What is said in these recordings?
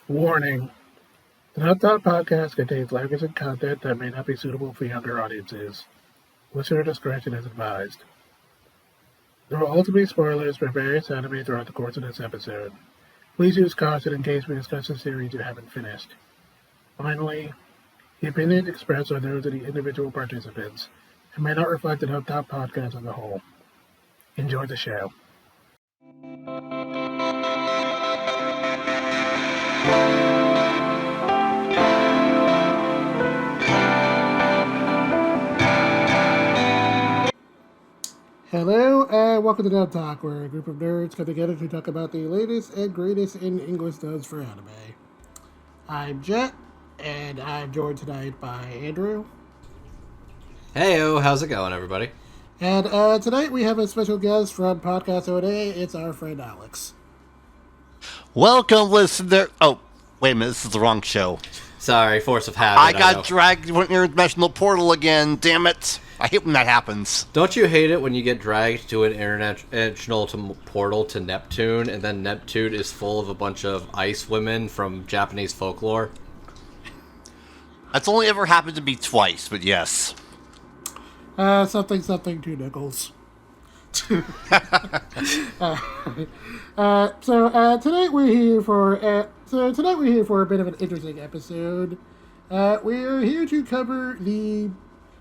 Warning: the Not Thought podcast contains language and content that may not be suitable for younger audiences. Listener discretion is advised. There will also be spoilers for various anime throughout the course of this episode. Please use caution in case we discuss a series you haven't finished. Finally, the opinions expressed are those of the individual participants and may not reflect the Not Thought podcast as a whole. Enjoy the show. Hello and welcome to Dub Talk, where a group of nerds come together to talk about the latest and greatest in English dubs for anime. I'm Jet, and I'm joined tonight by Andrew. Heyo, how's it going, everybody? And tonight we have a special guest from PodcastONA. It's our friend Alex. Welcome, listener. Oh, wait a minute, this is the wrong show. Sorry, force of habit. I got dragged into your dimensional portal again, damn it. I hate when that happens. Don't you hate it when you get dragged to an international portal to Neptune, and then Neptune is full of a bunch of ice women from Japanese folklore? That's only ever happened to me twice, but yes. Something, 2 nickels. So tonight we're here for a bit of an interesting episode. We're here to cover the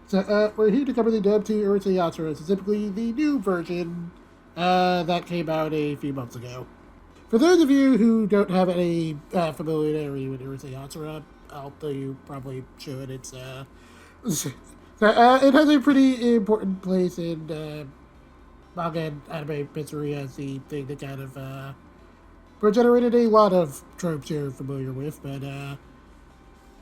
dub to Urusei Yatsura, specifically the new version that came out a few months ago. For those of you who don't have any familiarity with Urusei Yatsura, although you probably should, it has a pretty important place in manga and anime history as the thing that kind of generated a lot of tropes you're familiar with. But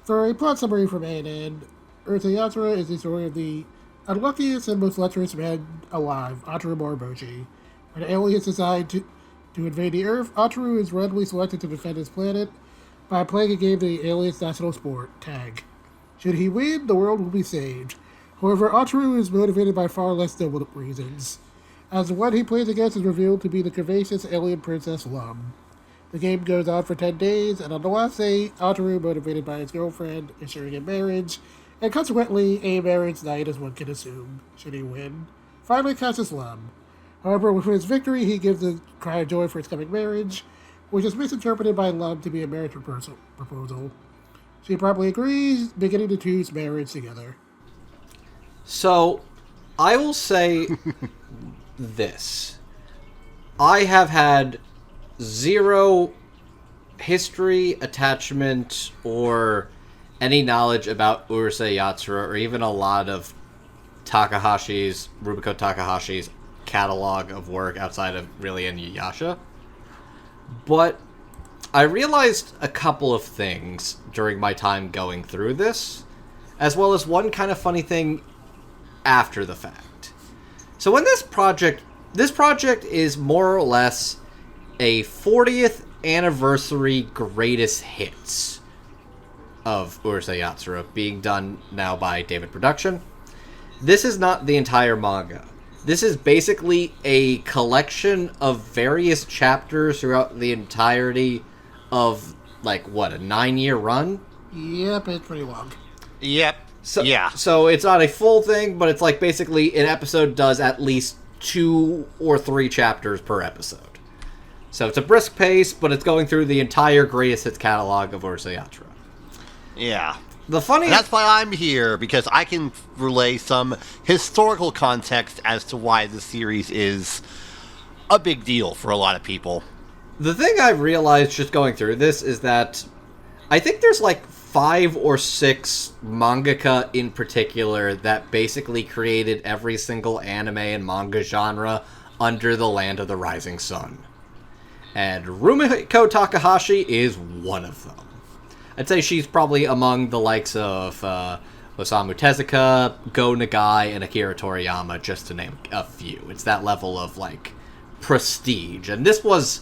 for a plot summary from ANN, Urusei Yatsura is the story of the unluckiest and most lecherous man alive, Ataru Moriboshi. When aliens decide to invade the Earth, Ataru is randomly selected to defend his planet by playing a game of the aliens' national sport, tag. Should he win, the world will be saved. However, Ataru is motivated by far less noble reasons, as the one he plays against is revealed to be the curvaceous alien princess Lum. The game goes on for 10 days, and on the last day, Ataru, motivated by his girlfriend, is sharing a marriage, and consequently, a marriage night as one can assume, should he win, finally catches Lum. However, with his victory, he gives a cry of joy for his coming marriage, which is misinterpreted by Lum to be a marriage proposal. She probably agrees, beginning the two's marriage together. So, I will say this. I have had zero history, attachment, or any knowledge about Urusei Yatsura, or even a lot of Rumiko Takahashi's catalog of work outside of really Inuyasha. But I realized a couple of things during my time going through this, as well as one kind of funny thing after the fact. So in this project is more or less a 40th anniversary greatest hits of Urusei Yatsura being done now by David Production. This is not the entire manga. This is basically a collection of various chapters throughout the entirety of, a 9-year run? Yep, it's pretty long. Yep. So it's not a full thing, but it's basically an episode does at least 2 or 3 chapters per episode. So it's a brisk pace, but it's going through the entire greatest hits catalog of Urusei Yatsura. Yeah. And that's why I'm here, because I can relay some historical context as to why the series is a big deal for a lot of people. The thing I've realized just going through this is that I think there's 5 or 6 mangaka in particular that basically created every single anime and manga genre under the land of the rising sun. And Rumiko Takahashi is one of them. I'd say she's probably among the likes of Osamu Tezuka, Go Nagai, and Akira Toriyama, just to name a few. It's that level of, prestige. And this was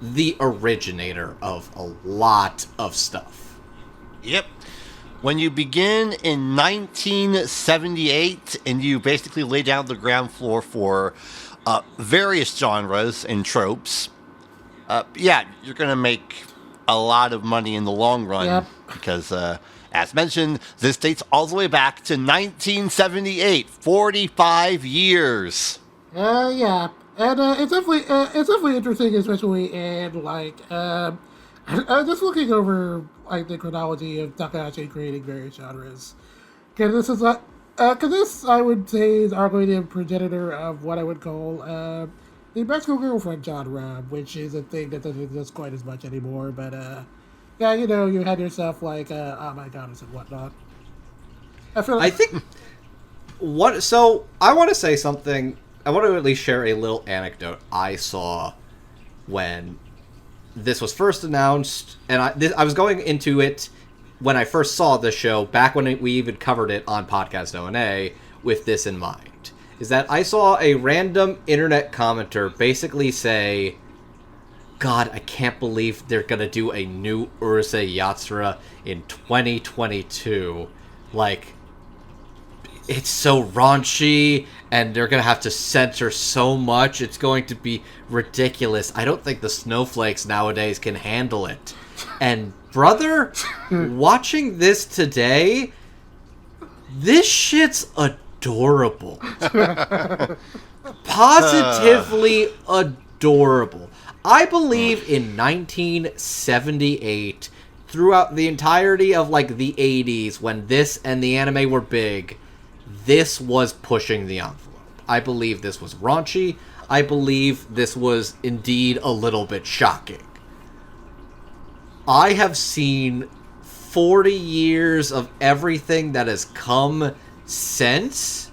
the originator of a lot of stuff. Yep. When you begin in 1978 and you basically lay down the ground floor for various genres and tropes, yeah, you're going to make a lot of money in the long run. Yep. Because, as mentioned, this dates all the way back to 1978, 45 years. Yeah, and it's definitely interesting, especially in like just looking over like the chronology of Takahashi creating various genres. Because this is because this I would say is arguably the progenitor of what I would call the magical girlfriend genre, which is a thing that doesn't exist quite as much anymore. But yeah, you know, you had your stuff like oh my goddess and whatnot. I think what. So I want to say something. I want to at least share a little anecdote I saw when this was first announced, and I was going into it when I first saw the show, back when we even covered it on PodcastONA, with this in mind, is that I saw a random internet commenter basically say, God, I can't believe they're going to do a new Urusei Yatsura in 2022. Like, it's so raunchy, and they're going to have to censor so much. It's going to be ridiculous. I don't think the snowflakes nowadays can handle it. And, brother, watching this today, this shit's adorable. Positively adorable. I believe in 1978, throughout the entirety of, like, the 80s, when this and the anime were big, this was pushing the envelope. I believe this was raunchy. I believe this was indeed a little bit shocking. I have seen 40 years of everything that has come since.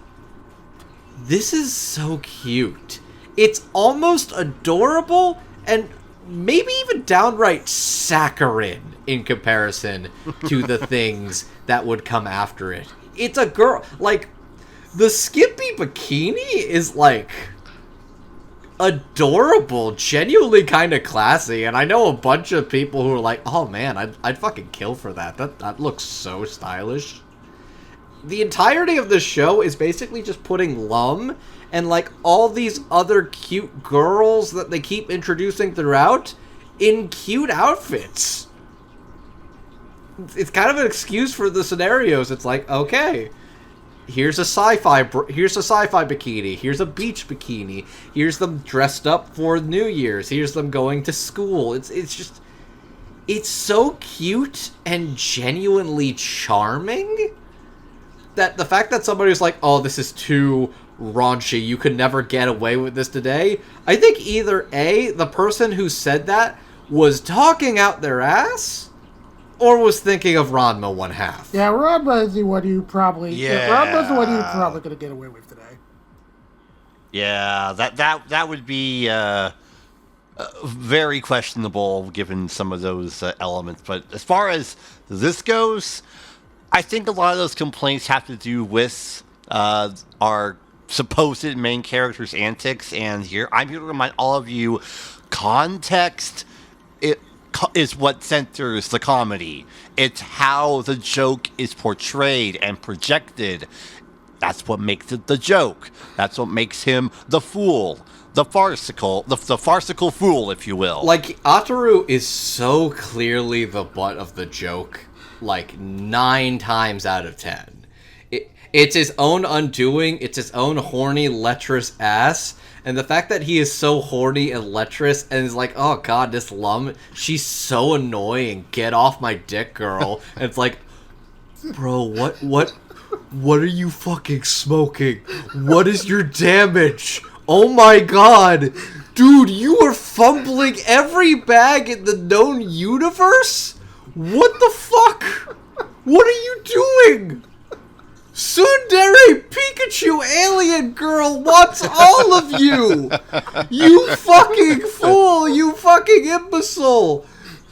This is so cute. It's almost adorable and maybe even downright saccharine in comparison to the things that would come after it. It's a girl, like, the skimpy bikini is, like, adorable, genuinely kind of classy, and I know a bunch of people who are like, oh man, I'd fucking kill for that. That looks so stylish. The entirety of the show is basically just putting Lum and, like, all these other cute girls that they keep introducing throughout in cute outfits. It's kind of an excuse for the scenarios. It's like, okay, here's a sci-fi bikini, here's a beach bikini, here's them dressed up for New Year's, here's them going to school. It's so cute and genuinely charming that the fact that somebody was like, oh, this is too raunchy, you could never get away with this today, I think either A, the person who said that was talking out their ass, or was thinking of Ranma one half. Yeah, Ranma is the one you probably... Yeah. Ranma's the one you're probably going to get away with today. Yeah, that would be very questionable given some of those elements. But as far as this goes, I think a lot of those complaints have to do with our supposed main character's antics. And I'm here to remind all of you, context is what centers the comedy. It's how the joke is portrayed and projected. That's what makes it the joke. That's what makes him the fool, the farcical fool, if you will. Like, Ataru is so clearly the butt of the joke, like 9 times out of 10. It's his own undoing. It's his own horny, lecherous ass. And the fact that he is so horny and lecherous and is like, oh god, this Lum, she's so annoying. Get off my dick, girl. And it's like, bro, what are you fucking smoking? What is your damage? Oh my god. Dude, you are fumbling every bag in the known universe? What the fuck? What are you doing? Tsundere Pikachu alien girl wants all of you! You fucking fool! You fucking imbecile!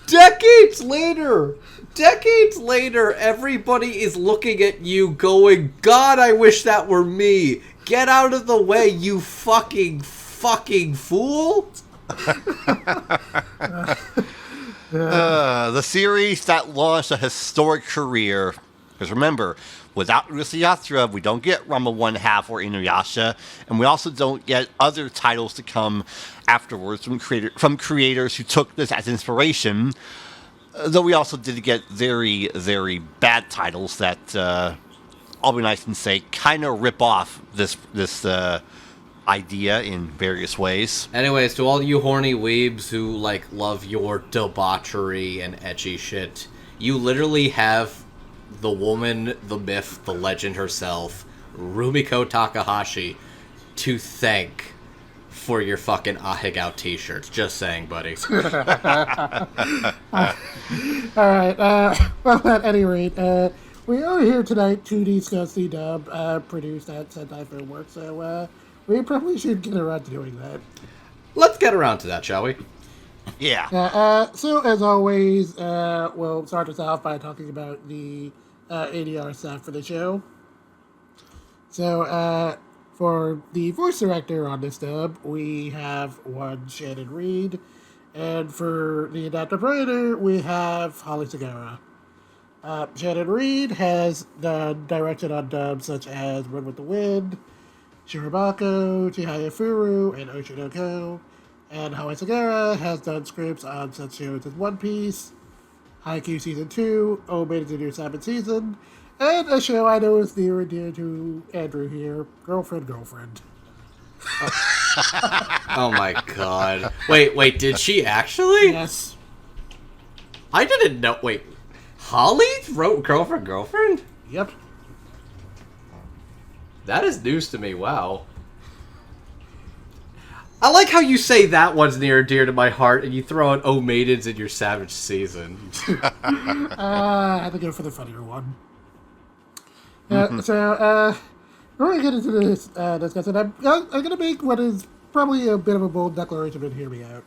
Decades later, everybody is looking at you going, God, I wish that were me! Get out of the way, you fucking fool! The series that launched a historic career Because remember, without Urusei Yatsura, we don't get Rama 1/2 or Inuyasha, and we also don't get other titles to come afterwards from creators who took this as inspiration. Though we also did get very, very bad titles that, I'll be nice and say, kind of rip off this idea in various ways. Anyways, to all you horny weebs who, like, love your debauchery and ecchi shit, you literally have the woman, the myth, the legend herself, Rumiko Takahashi, to thank for your fucking Ahegao t-shirts. Just saying, buddy. Alright, well, at any rate, we are here tonight to discuss the dub produced at Sentai Filmworks, so we probably should get around to doing that. Let's get around to that, shall we? Yeah. So, as always, we'll start us off by talking about the ADR staff for the show. So, for the voice director on this dub, we have one Shannon Reed, and for the adaptive writer, we have Holly Segura. Shannon Reed has done direction on dubs such as Run with the Wind, Shirobako, Chihaya Furu, and Oshinoko, and Holly Segura has done scripts on such shows as One Piece, Haikyuu Season 2, Omaid's a New Simon Season, and a show I know is near and dear to Andrew here, Girlfriend. Oh my god. Wait, did she actually? Yes. I didn't know. Wait, Holly wrote Girlfriend? Yep. That is news to me, wow. I like how you say that one's near and dear to my heart, and you throw in Oh Maidens in your Savage Season. I had to go for the funnier one. So, before we get into this discussion, I'm going to make what is probably a bit of a bold declaration, but hear me out.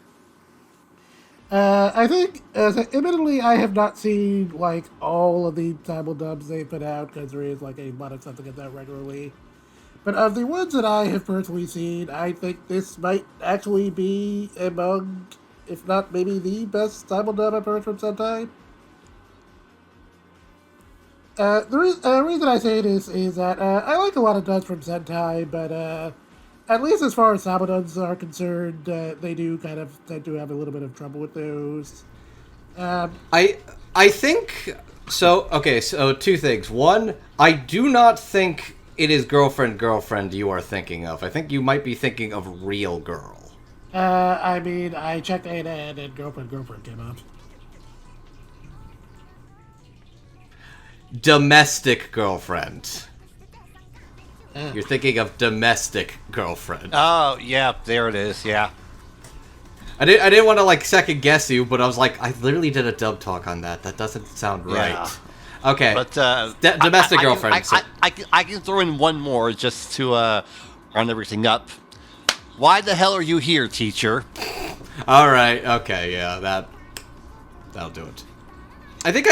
I think, admittedly, I have not seen, like, all of the Tamil dubs they put out, because there is, like, a lot of stuff that gets out regularly. But of the ones that I have personally seen, I think this might actually be among, if not maybe the best Tamil dub I've heard from Sentai. The reason I say this is that I like a lot of dubs from Sentai, but at least as far as Tamil dubs are concerned, they do kind of tend to have a little bit of trouble with those. I think so. Okay, so two things. One, I do not think it is girlfriend you are thinking of. I think you might be thinking of Real Girl. I mean, I checked ANA and Girlfriend came out. Domestic Girlfriend. You're thinking of Domestic Girlfriend. Oh, yeah, there it is, yeah. I didn't want to, like, second guess you, but I was like, I literally did a dub talk on that. That doesn't sound right. Yeah. Okay. But Domestic Girlfriend. I can throw in one more just to round everything up. Why the hell are you here, teacher? All right. Okay. Yeah. That'll do it. I think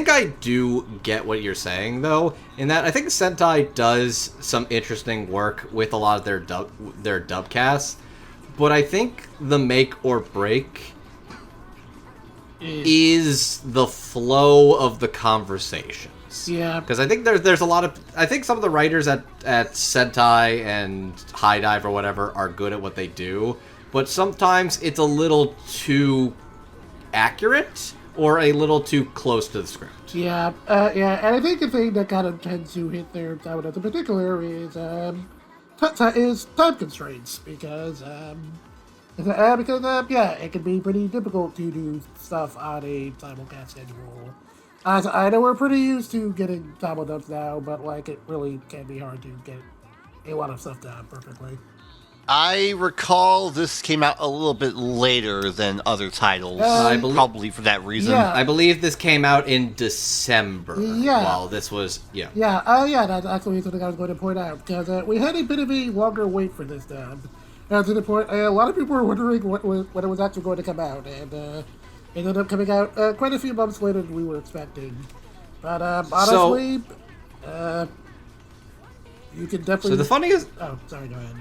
I do get what you're saying, though, in that I think Sentai does some interesting work with a lot of their dub casts, but I think the make or break is the flow of the conversations. Yeah. Because I think there's a lot of... I think some of the writers at Sentai and HIDIVE or whatever are good at what they do, but sometimes it's a little too accurate or a little too close to the script. Yeah, and I think the thing that kind of tends to hit their time in particular is time constraints, because it can be pretty difficult to do stuff on a simulcast schedule. I know we're pretty used to getting simul dubs now, but like it really can be hard to get a lot of stuff done perfectly. I recall this came out a little bit later than other titles, probably for that reason. Yeah. I believe this came out in December. Yeah. While this was, yeah. Yeah, that's actually something I was going to point out, because we had a bit of a longer wait for this dub. To the point, a lot of people were wondering when it was actually going to come out, and it ended up coming out quite a few months later than we were expecting. But honestly, you can definitely... So the funniest... Oh, sorry, go ahead.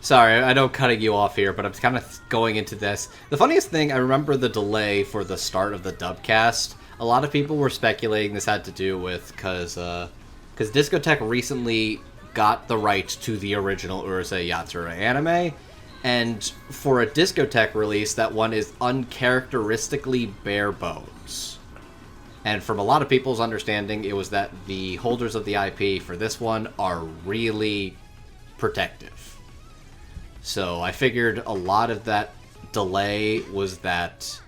Sorry, I know I'm cutting you off here, but I'm kind of going into this. The funniest thing, I remember the delay for the start of the dubcast. a lot of people were speculating this had to do with because Discotek recently got the rights to the original Urusei Yatsura anime, and for a Discotek release, that one is uncharacteristically bare bones. And from a lot of people's understanding, it was that the holders of the IP for this one are really protective. So I figured a lot of that delay was that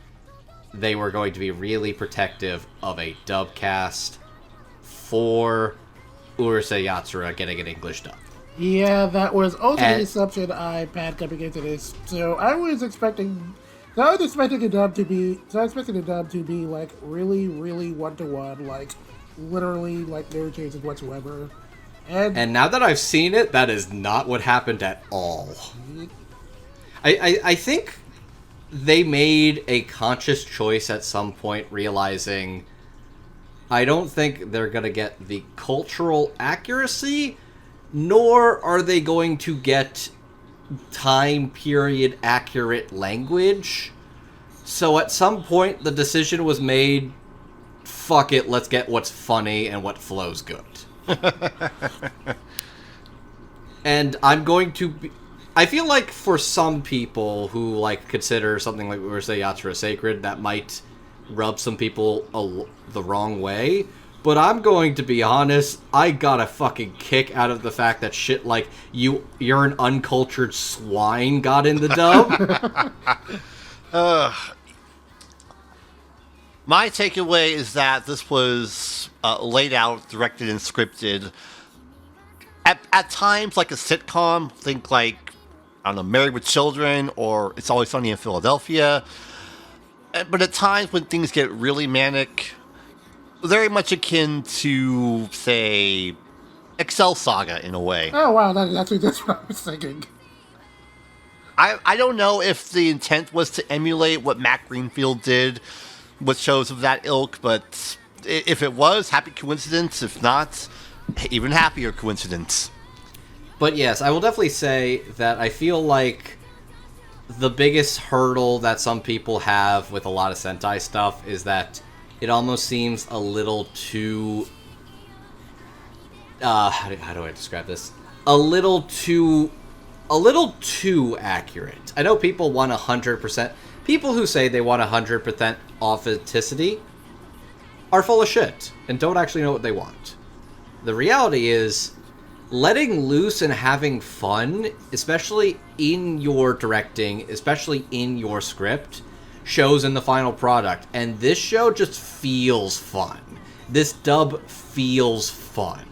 they were going to be really protective of a dub cast for Urusei Yatsura getting an English dub. Yeah, that was also the assumption I had coming into this. So I was expecting the dub to be like really, really one-to-one, like literally like no changes whatsoever. And now that I've seen it, that is not what happened at all. I think they made a conscious choice at some point, realizing I don't think they're going to get the cultural accuracy, nor are they going to get time period accurate language. So at some point, the decision was made, fuck it, let's get what's funny and what flows good. And I'm going to be... I feel like for some people who like consider something like Urusei Yatsura sacred, that might rub some people the wrong way. But I'm going to be honest, I got a fucking kick out of the fact that shit like you're an uncultured swine got in the dub. My takeaway is that this was laid out, directed, and scripted. At times, like a sitcom, think like, I don't know, Married with Children, or It's Always Sunny in Philadelphia. But at times when things get really manic, very much akin to, say, Excel Saga in a way. Oh wow, that's what I was thinking. I don't know if the intent was to emulate what Matt Greenfield did with shows of that ilk, but if it was, happy coincidence. If not, even happier coincidence. But yes, I will definitely say that I feel like the biggest hurdle that some people have with a lot of Sentai stuff is that it almost seems a little too... how do I describe this? A little too accurate. I know people want 100%... People who say they want 100% authenticity are full of shit and don't actually know what they want. The reality is, letting loose and having fun, especially in your directing, especially in your script, shows in the final product. And this show just feels fun. This dub feels fun.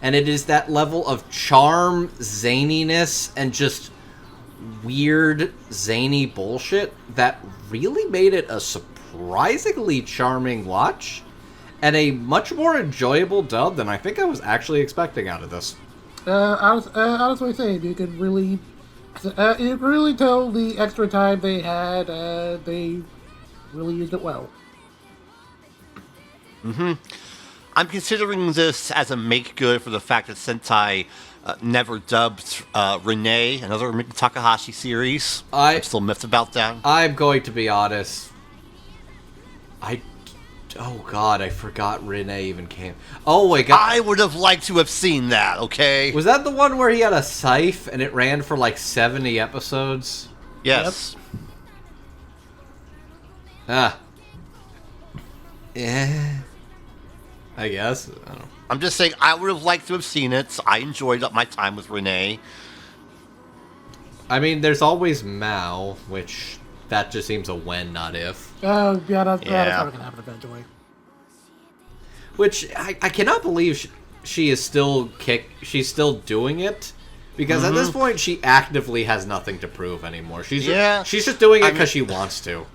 And it is that level of charm, zaniness, and just weird, zany bullshit that really made it a surprisingly charming watch. And a much more enjoyable dub than I think I was actually expecting out of this. Honestly saying, you could really tell the extra time they had, they really used it well. Mm-hmm. I'm considering this as a make-good for the fact that Sentai never dubbed Renee, another Rumiko Takahashi series. I'm still miffed about that. I'm going to be honest. Oh god, I forgot Renee even came. Oh my god. I would have liked to have seen that, okay? Was that the one where he had a scythe and it ran for like 70 episodes? Yes. Yep. Yeah. I guess. I don't know. I'm just saying, I would have liked to have seen it. I enjoyed my time with Renee. I mean, there's always Mao, which... That just seems a when, not if. Oh, yeah, that's probably going to happen eventually. Which, I cannot believe she's still doing it. Because at this point, she actively has nothing to prove anymore. She's just doing it because she wants to.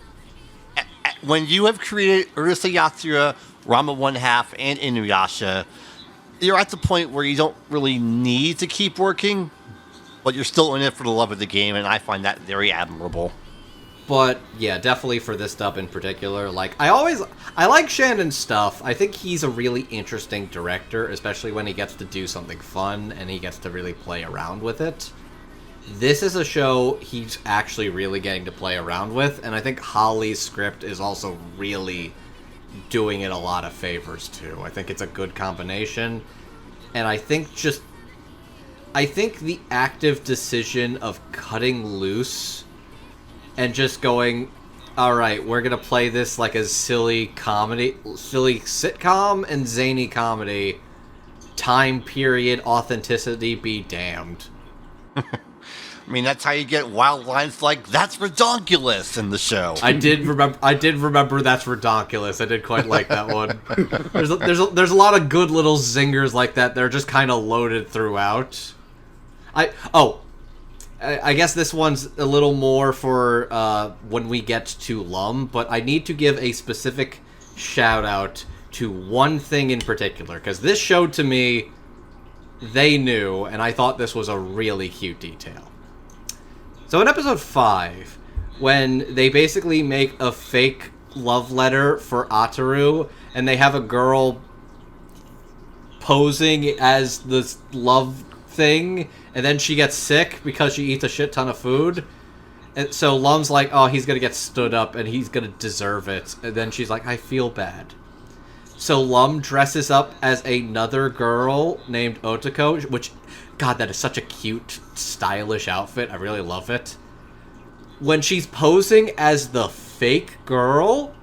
When you have created Urusei Yatsura, Rama 1/2, and Inuyasha, you're at the point where you don't really need to keep working, but you're still in it for the love of the game, and I find that very admirable. But, yeah, definitely for this dub in particular. Like, I like Shannon's stuff. I think he's a really interesting director, especially when he gets to do something fun and he gets to really play around with it. This is a show he's actually really getting to play around with, and I think Holly's script is also really doing it a lot of favors too. I think it's a good combination, and I think the active decision of cutting loose and just going, all right, we're gonna play this like a silly sitcom and zany comedy. Time period, authenticity be damned. I mean, that's how you get wild lines like "That's redonkulous" in the show. I did remember "That's redonkulous." I did quite like that one. There's a lot of good little zingers like that. They're just kind of loaded throughout. I guess this one's a little more for when we get to Lum, but I need to give a specific shout out to one thing in particular, because this showed to me they knew, and I thought this was a really cute detail. So in episode 5, when they basically make a fake love letter for Ataru, and they have a girl posing as this love thing, and then she gets sick because she eats a shit ton of food. And so Lum's like, oh, he's gonna get stood up and he's gonna deserve it. And then she's like, I feel bad. So Lum dresses up as another girl named Otoko, which, God, that is such a cute, stylish outfit. I really love it. When she's posing as the fake girl,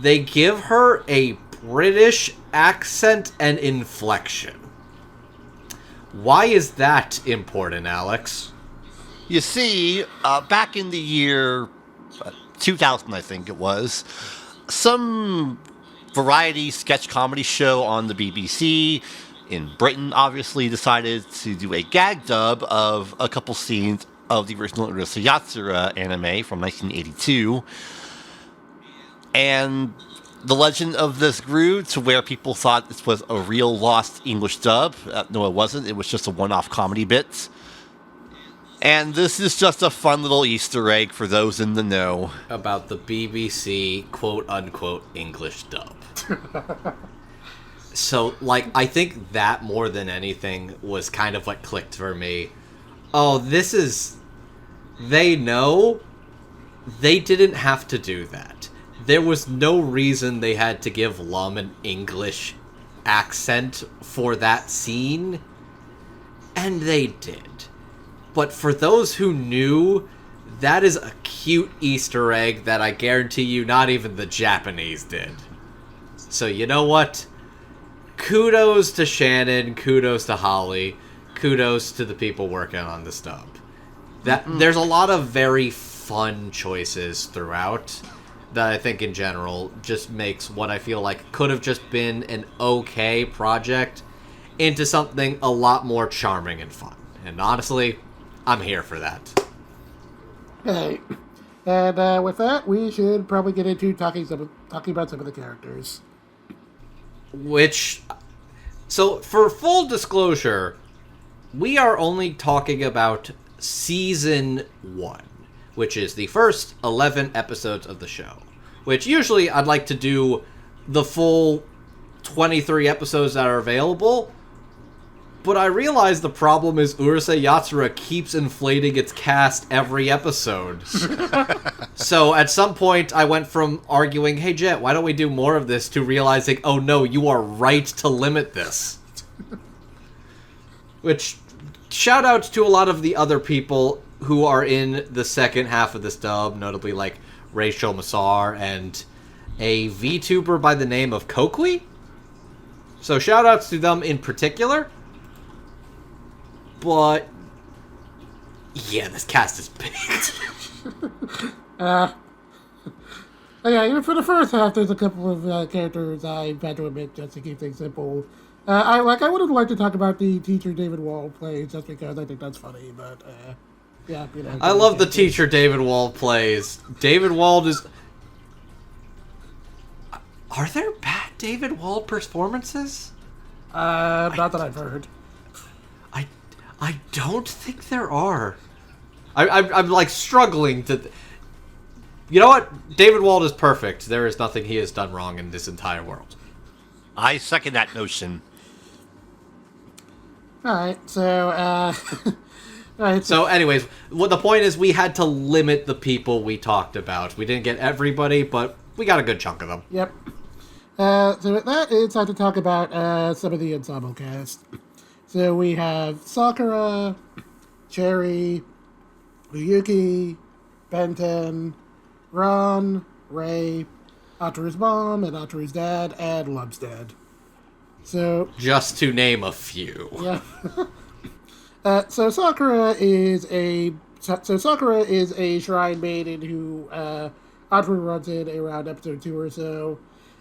they give her a British accent and inflection. Why is that important, Alex? You see, back in the year 2000, I think it was, some variety sketch comedy show on the BBC in Britain obviously decided to do a gag dub of a couple scenes of the original Urusei Yatsura anime from 1982. And the legend of this grew to where people thought this was a real lost English dub. No, it wasn't. It was just a one-off comedy bit. And this is just a fun little Easter egg for those in the know. About the BBC quote-unquote English dub. So, like, I think that more than anything was kind of what clicked for me. Oh, this is... They know they didn't have to do that. There was no reason they had to give Lum an English accent for that scene. And they did. But for those who knew, that is a cute Easter egg that I guarantee you not even the Japanese did. So you know what? Kudos to Shannon, kudos to Holly, kudos to the people working on this dub. There's a lot of very fun choices throughout that I think in general just makes what I feel like could have just been an okay project into something a lot more charming and fun. And honestly, I'm here for that. Hey, and with that, we should probably get into talking about some of the characters. So for full disclosure, we are only talking about Season 1, which is the first 11 episodes of the show. Which usually I'd like to do the full 23 episodes that are available, but I realize the problem is Urusei Yatsura keeps inflating its cast every episode. So at some point I went from arguing, hey Jet, why don't we do more of this, to realizing, oh no, you are right to limit this. Which, shout out to a lot of the other people who are in the second half of this dub, notably like Rachel Massar and a VTuber by the name of Kokui. So shout outs to them in particular. But yeah, this cast is big. Yeah, even for the first half, there's a couple of characters I've had to admit, just to keep things simple. I would have liked to talk about the teacher David Wall plays, just because I think that's funny, but yeah, you know. I love the teacher David Wall plays. David Wall is... Are there bad David Wall performances? Not that I've heard. I don't think there are. I'm like struggling to... You know what? David Wald is perfect. There is nothing he has done wrong in this entire world. I second that notion. Alright, so, So anyways, what the point is, we had to limit the people we talked about. We didn't get everybody, but we got a good chunk of them. Yep. So with that, it's time to talk about some of the ensemble cast. So we have Sakura, Cherry, Uyuki, Benten, Ron, Ray, Ataru's mom, and Ataru's dad, and Lum's dad. So Just to name a few. yeah. So Sakura is a shrine maiden who Ataru runs in around episode 2 or so.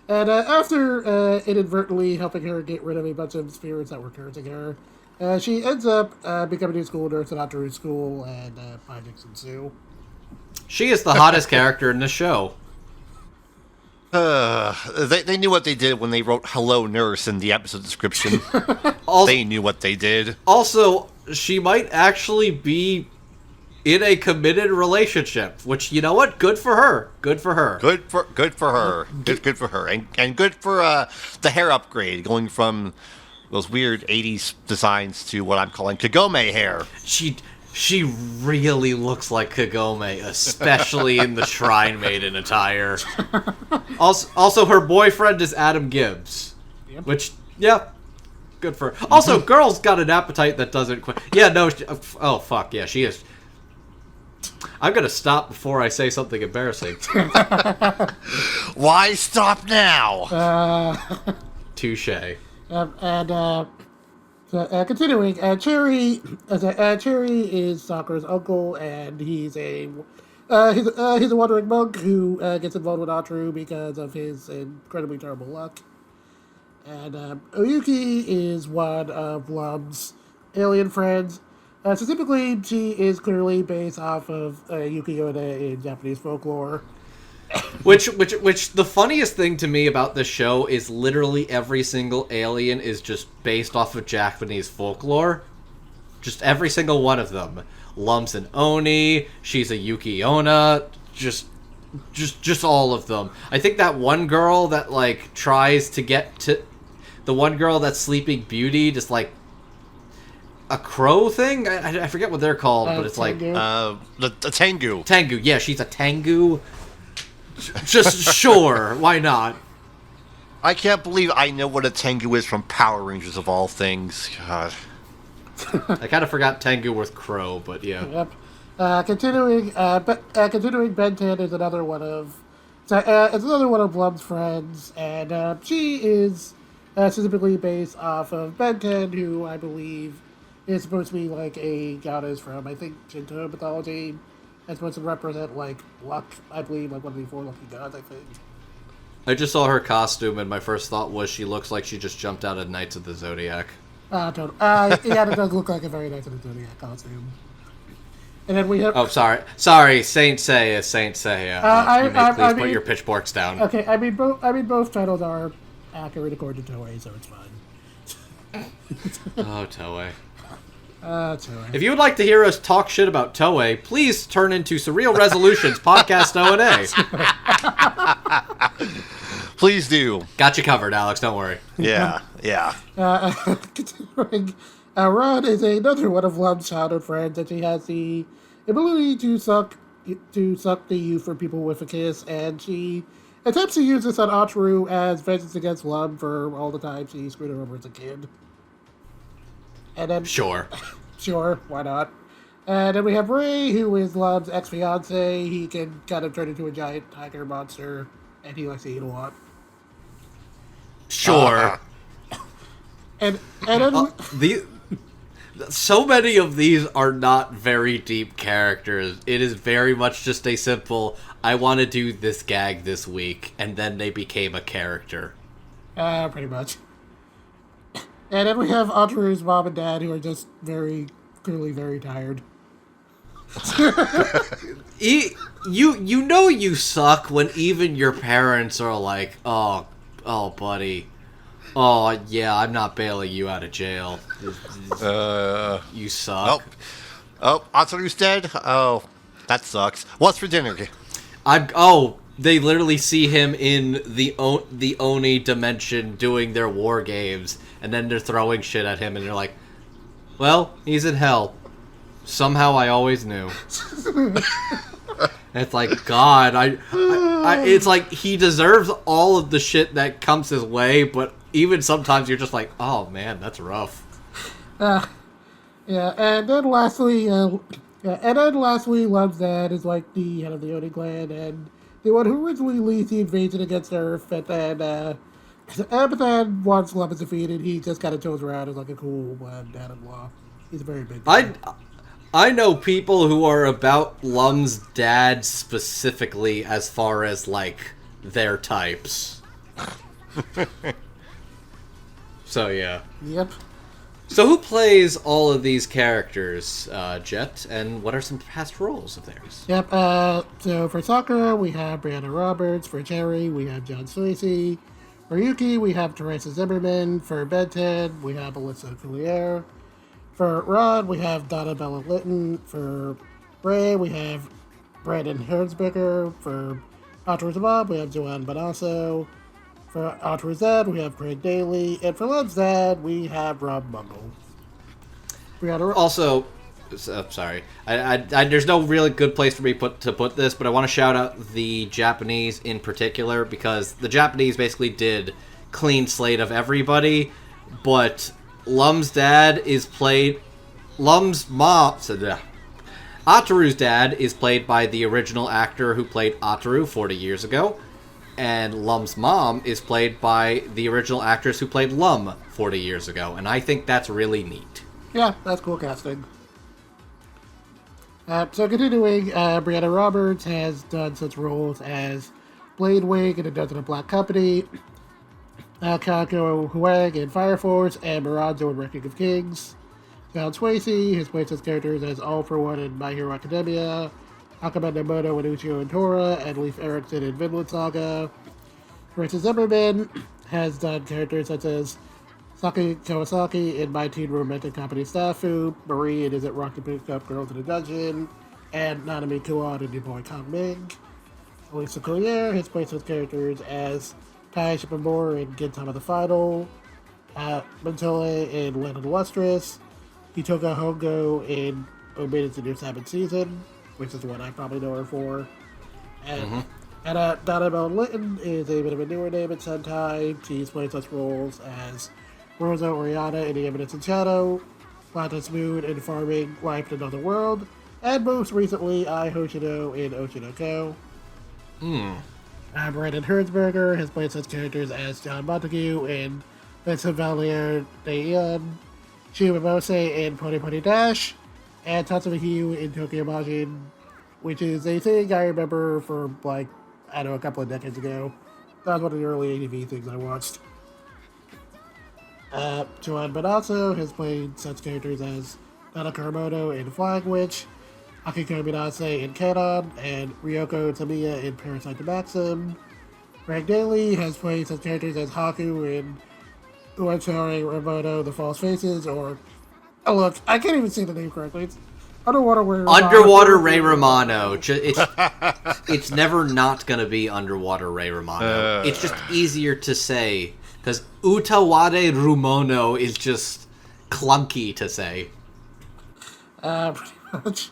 And after inadvertently helping her get rid of a bunch of spirits that were cursing her, she ends up becoming a school nurse at Ataru's school, and hijinks ensue. She is the hottest character in the show. They knew what they did when they wrote "Hello, Nurse" in the episode description. They knew what they did. Also, she might actually be in a committed relationship, which, you know what? Good for her. Good for her. Good for her. Good for her, and good for the hair upgrade, going from those weird '80s designs to what I'm calling Kagome hair. She really looks like Kagome, especially in the Shrine Maiden attire. Also, her boyfriend is Adam Gibbs, which, yeah, good for her. Also, girl's got an appetite that doesn't quit. Yeah, no, oh, fuck, yeah, she is. I'm going to stop before I say something embarrassing. Why stop now? Touche. Continuing, Cherry is Sakura's uncle, and he's a wandering monk who gets involved with Ataru because of his incredibly terrible luck. And Oyuki is one of Lum's alien friends. Specifically, she is clearly based off of Yuki Onna in Japanese folklore. Which the funniest thing to me about this show is literally every single alien is just based off of Japanese folklore. Just every single one of them. Lum's an Oni, she's a Yuki Onna, just all of them. I think that one girl that, like, tries to get to... The one girl that's Sleeping Beauty, just, like, a crow thing? I forget what they're called, but it's Tengu. Like... the Tengu. Tengu, yeah, she's a Tengu. Just sure, why not? I can't believe I know what a Tengu is from Power Rangers of all things. God. I kind of forgot Tengu with Crow, but yeah. Yep. Continuing, Benten is another one of Lum's friends, and she is specifically based off of Benten, who I believe is supposed to be like a goddess from, I think, Shinto mythology. It's supposed to represent, like, luck, I believe, like one of the 4 lucky gods, I think. I just saw her costume, and my first thought was she looks like she just jumped out of Knights of the Zodiac. Totally. Yeah, it does look like a very nice Zodiac costume. And then we have... Oh, sorry, Saint Seiya. You may please put your pitchforks down. Okay, I mean, both titles are accurate according to Toei, so it's fine. Oh, Toei. Toei. If you would like to hear us talk shit about Toei, please turn into Surreal Resolutions PodcastONA. Please do. Got you covered, Alex. Don't worry. Yeah. Continuing, Ron is another one of Lum's childhood friends, and she has the ability to suck the youth from people with a kiss, and she attempts to use this on Ataru as vengeance against Lum for all the time she screwed her over as a kid. And then, Sure, why not? And then we have Ray, who is Lum's ex-fiance. He can kind of turn into a giant tiger monster, and he likes to eat a lot. Sure. And then so many of these are not very deep characters. It is very much just a simple, I want to do this gag this week, and then they became a character. Pretty much. And then we have Ataru's mom and dad, who are just very clearly very tired. You know you suck when even your parents are like, oh, buddy. Oh, yeah, I'm not bailing you out of jail. You suck. Ataru's dead? Oh, that sucks. What's for dinner? They literally see him in the Oni dimension doing their war games, and then they're throwing shit at him, and they're like, well, he's in hell. Somehow I always knew. And it's like, God, it's like he deserves all of the shit that comes his way, but even sometimes you're just like, oh man, that's rough. Yeah, and then lastly, Love's dad is like the head of the Oni clan, and the one who originally leads the invasion against Earth, but then once Love is defeated, he just kind of goes around as like a cool dad-in-law. He's a very big guy. I know people who are about Lum's dad specifically as far as, like, their types. So, yeah. Yep. So who plays all of these characters, Jet, and what are some past roles of theirs? Yep, so for Sakura, we have Brianna Roberts. For Cherry, we have John Swayze. For Yuki, we have Teresa Zimmerman. For Benten, we have Alyssa Coulier. For Rod, we have Donna Bella Litton. For Ray, we have Brandon Hertzberger. For Autor's Bob, we have Joanne Bonasso. For Autor's Dad, we have Craig Daly. And for Love's Dad, we have Rob Mungle. Also, sorry, there's no really good place for me to put this, but I want to shout out the Japanese in particular, because the Japanese basically did clean slate of everybody, but Lum's dad is played... Ataru's dad is played by the original actor who played Ataru 40 years ago, and Lum's mom is played by the original actress who played Lum 40 years ago, and I think that's really neat. Yeah, that's cool casting. So continuing, Brianna Roberts has done such roles as Blade Wing in A Dozen of Black Company, Kako Huang in Fire Force, and Miranzo in Wrecking of Kings. John Swayze has played such characters as All for One in My Hero Academia, Akama Nemoto in Uchiho and Tora, and Leif Erikson in Vinland Saga. Teresa Zimmerman has done characters such as Saki Kawasaki in My Teen Romantic Comedy Staffu, Marie in Is It Rock to Pick Up Girls in a Dungeon, and Nanami Kuon in New Boy Kong Ming. Alyssa Coulier has played such characters as Tai Shipamura in Gintama the Final, Mentole in Land of the Lustrous, Hitoka Hongo in Omitted in Your Seventh Season, which is what I probably know her for. And Donna Bell Litton is a bit of a newer name at Sentai. She's played such roles as Rosa Oriana in The Evidence in Shadow, Platinus Moon in Farming Life in Another World, and most recently, Ai Hoshino in Oshinoko. Brandon Hertzberger has played such characters as John Montague in Vincent Valier Daeon, Shimamose in Pony Pony Dash, and Tatsumi Hiyu in Tokyo Majin, which is a thing I remember from, like, I don't know, a couple of decades ago. That was one of the early ADV things I watched. Joanne Bonasso has played such characters as Nana Karamoto in Flying Witch, Akiko Minase in Canon, and Ryoko Tamiya in Parasite the Maxim. Greg Daly has played such characters as Haku in Uenchari Ramoto, The False Faces, or... Oh, look, I can't even say the name correctly. It's Underwater Ray Romano. It's never not going to be Underwater Ray Romano. It's just easier to say, because Utawade Rumono is just clunky to say. Pretty much.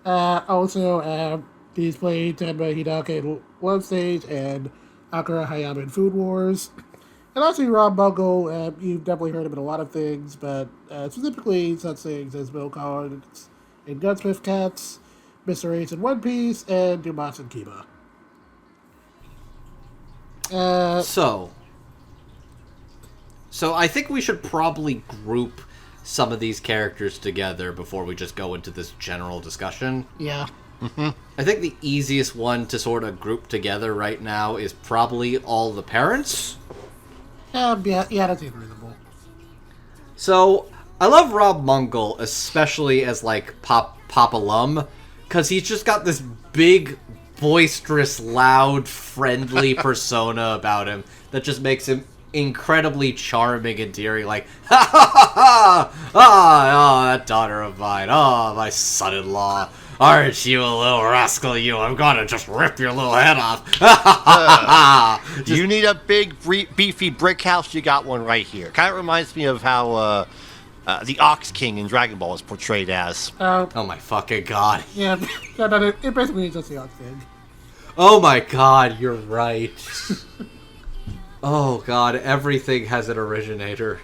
Also, he's played Tenma Hidaka in Love Stage and Akira Hayama in Food Wars. And also Rob Bungle, you've definitely heard him in a lot of things, but specifically such things as Bill Collins in Gunsmith Cats, Mr. Ace in One Piece, and Dumas and Kiba. So I think we should probably group some of these characters together before we just go into this general discussion. Yeah. I think the easiest one to sort of group together right now is probably all the parents. Yeah, that seems reasonable. So, I love Rob Mungle, especially as, like, Papa Lum, because he's just got this big, boisterous, loud, friendly persona about him that just makes him incredibly charming and endearing, like, ha ha ha ha! Oh, that daughter of mine, oh, my son-in-law. Aren't you a little rascal, you? I'm gonna just rip your little head off. You need a big, beefy brick house? You got one right here. Kind of reminds me of how the Ox King in Dragon Ball is portrayed as. Oh my fucking god. Yeah, no, it basically is just the Ox King. Oh my god, you're right. Oh god, everything has an originator.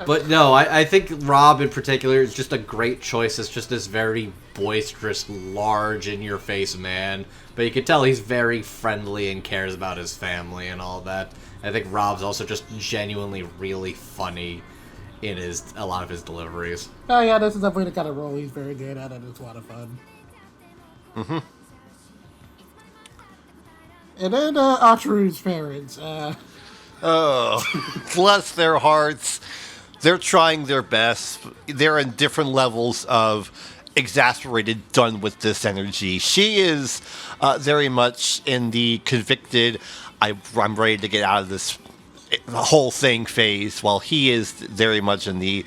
But no, I think Rob in particular is just a great choice. It's just this very boisterous, large, in-your-face man. But you can tell he's very friendly and cares about his family and all that. I think Rob's also just genuinely really funny in a lot of his deliveries. Oh yeah, this is definitely the kind of role he's very good at, and it's a lot of fun. Mm-hmm. And then Ataru's parents. Oh, bless their hearts. They're trying their best. They're in different levels of exasperated, done with this energy. She is very much in the convicted, I'm ready to get out of this whole thing phase, while he is very much in the,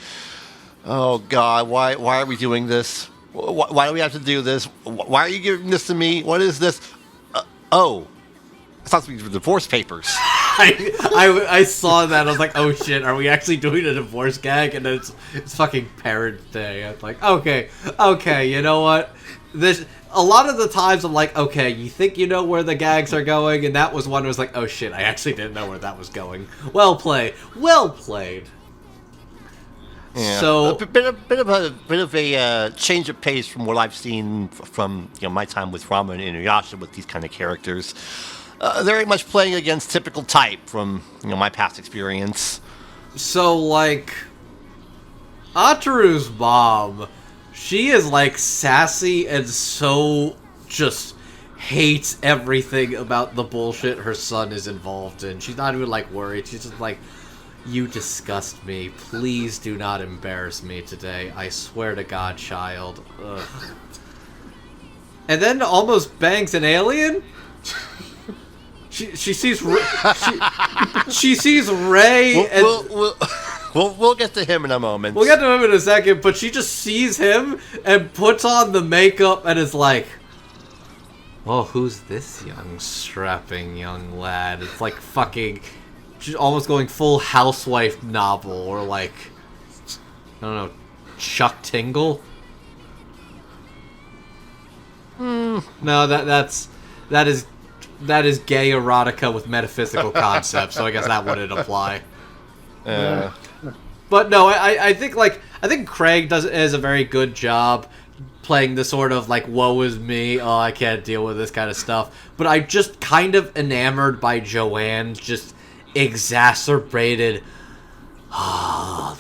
oh God, why are we doing this? Why do we have to do this? Why are you giving this to me? What is this? Oh, I thought these were divorce papers. I saw that. I was like, oh shit, are we actually doing a divorce gag? And then it's fucking Parents' Day. I was like, okay, you know what? A lot of the times I'm like, okay, you think you know where the gags are going, and that was one where I was like, oh shit, I actually didn't know where that was going. Well played. Yeah. So a bit of a change of pace from what I've seen from my time with Rama and Inuyasha with these kind of characters. Very much playing against typical type from my past experience. So like, Ataru's mom, she is like sassy and so just hates everything about the bullshit her son is involved in. She's not even like worried. She's just like, you disgust me. Please do not embarrass me today. I swear to God, child. Ugh. And then almost bangs an alien? She sees she sees Ray and we'll get to him in a moment. We'll get to him in a second, but she just sees him and puts on the makeup and is like, oh, who's this strapping young lad? It's like fucking, she's almost going full housewife novel, or like, I don't know, Chuck Tingle? No, that is gay erotica with metaphysical concepts, so I guess that wouldn't apply. But no, I think Craig does a very good job playing the sort of like, woe is me, oh, I can't deal with this kind of stuff. But I'm just kind of enamored by Joanne's just exacerbated,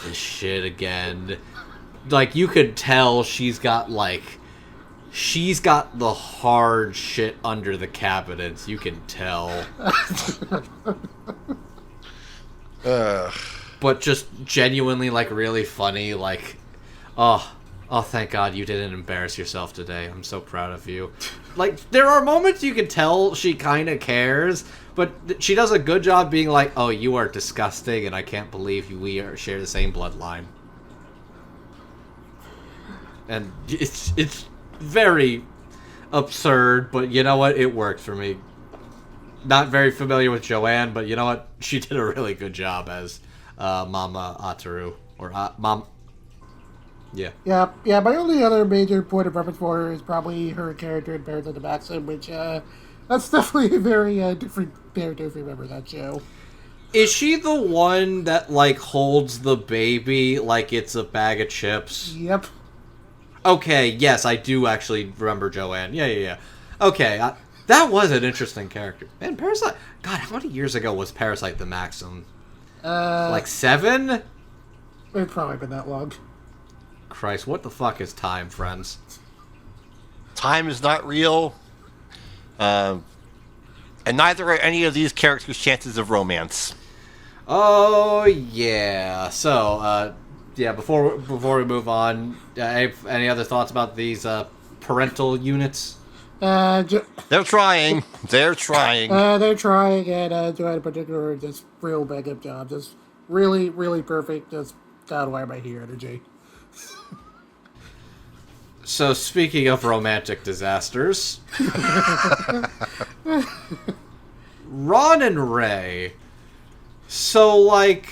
this shit again. Like, you could tell she's got the hard shit under the cabinets. You can tell. But just genuinely, like, really funny. Like, oh, thank God you didn't embarrass yourself today. I'm so proud of you. Like, there are moments you can tell she kind of cares, but she does a good job being like, oh, you are disgusting, and I can't believe we share the same bloodline. And it's very absurd, but you know what? It worked for me. Not very familiar with Joanne, but you know what? She did a really good job as Mama Ataru. Or Mom... Yeah. Yeah, my only other major point of reference for her is probably her character in Parents of the Maxim, which, that's definitely a very different character if you remember that show. Is she the one that, like, holds the baby like it's a bag of chips? Yep. Okay, yes, I do actually remember Joanne. Yeah. Okay, that was an interesting character. Man, Parasite... God, how many years ago was Parasite the Maxim? Like 7? It's probably been that long. Christ, what the fuck is time, friends? Time is not real. And neither are any of these characters' chances of romance. Oh, yeah. So, before we move on, any other thoughts about these parental units? They're trying. They're trying, and Joanne in particular, just real backup job. Just really, really perfect. Just, God, why am I here energy? So, speaking of romantic disasters, Ron and Ray, So, like,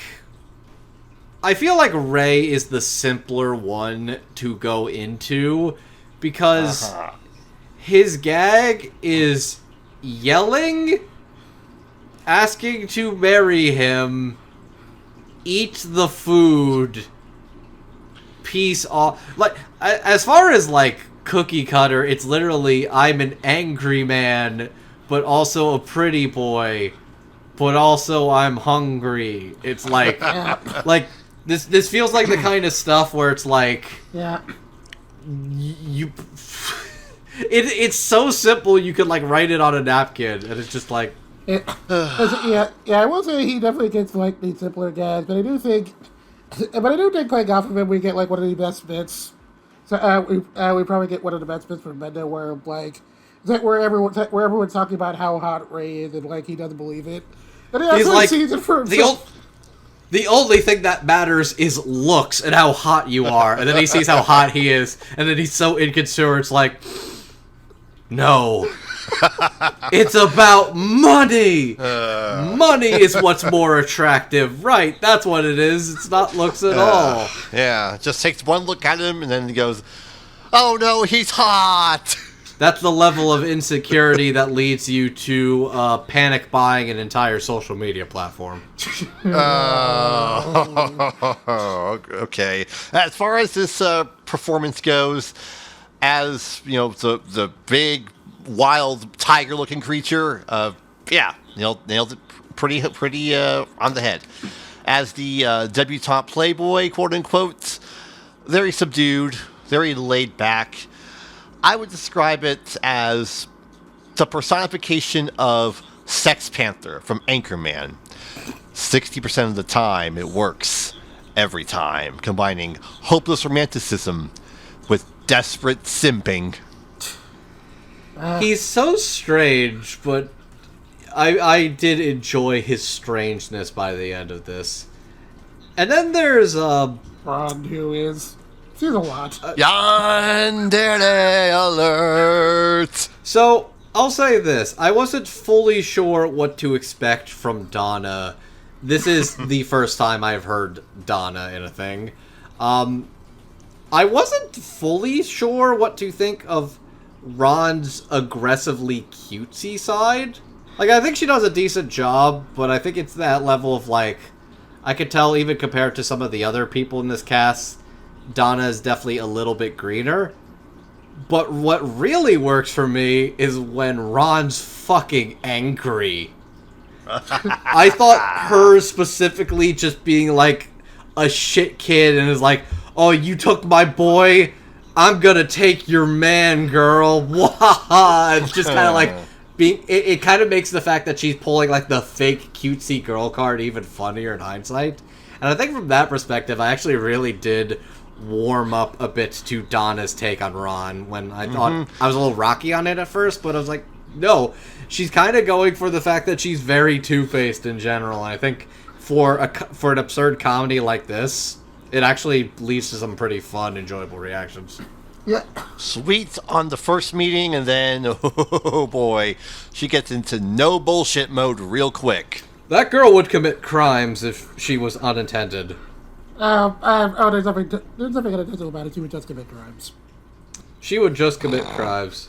I feel like Ray is the simpler one to go into because his gag is yelling, asking to marry him, eat the food, peace off. Like, as far as, like, cookie cutter, it's literally, I'm an angry man, but also a pretty boy, but also I'm hungry. It's like, like, this feels like the kind of stuff where it's like, it's so simple you could, like, write it on a napkin, and it's just like, I will say he definitely gets like the simpler gags, but I do think quite often when we get like one of the best bits. So we probably get one of the best bits from Mendo where like where everyone's talking about how hot Ray is and like he doesn't believe it, and he actually like, sees it for himself. The only thing that matters is looks and how hot you are, and then he sees how hot he is, and then he's so inconsiderate. It's like, no. It's about money! Money is what's more attractive. Right, that's what it is. It's not looks at all. Yeah, just takes one look at him and then he goes, oh no, he's hot! That's the level of insecurity that leads you to panic buying an entire social media platform. Okay. As far as this performance goes, as, you know, the big, wild, tiger-looking creature, nailed it pretty on the head. As the debutante playboy, quote-unquote, very subdued, very laid back. I would describe it as the personification of Sex Panther from Anchorman. 60% of the time, it works. Every time. Combining hopeless romanticism with desperate simping. He's so strange, but I did enjoy his strangeness by the end of this. And then there's Ron, who is... She's a lot. Yandere alert! So, I'll say this. I wasn't fully sure what to expect from Donna. This is the first time I've heard Donna in a thing. I wasn't fully sure what to think of Ron's aggressively cutesy side. Like, I think she does a decent job, but I think it's that level of, like... I could tell, even compared to some of the other people in this cast, Donna is definitely a little bit greener. But what really works for me is when Ron's fucking angry. I thought her specifically just being like a shit kid and is like, oh, you took my boy? I'm gonna take your man, girl. Wahaha. It's just kind of like being. It kind of makes the fact that she's pulling like the fake cutesy girl card even funnier in hindsight. And I think from that perspective, I actually really did warm up a bit to Donna's take on Ron when I thought I was a little rocky on it at first, but I was like, no, she's kind of going for the fact that she's very two-faced in general. I think for an absurd comedy like this, it actually leads to some pretty fun, enjoyable reactions. Yeah. Sweet on the first meeting, and then, oh boy, she gets into no bullshit mode real quick. That girl would commit crimes if she was unintended. There's nothing I can do about it. She would just commit crimes. She would just commit crimes.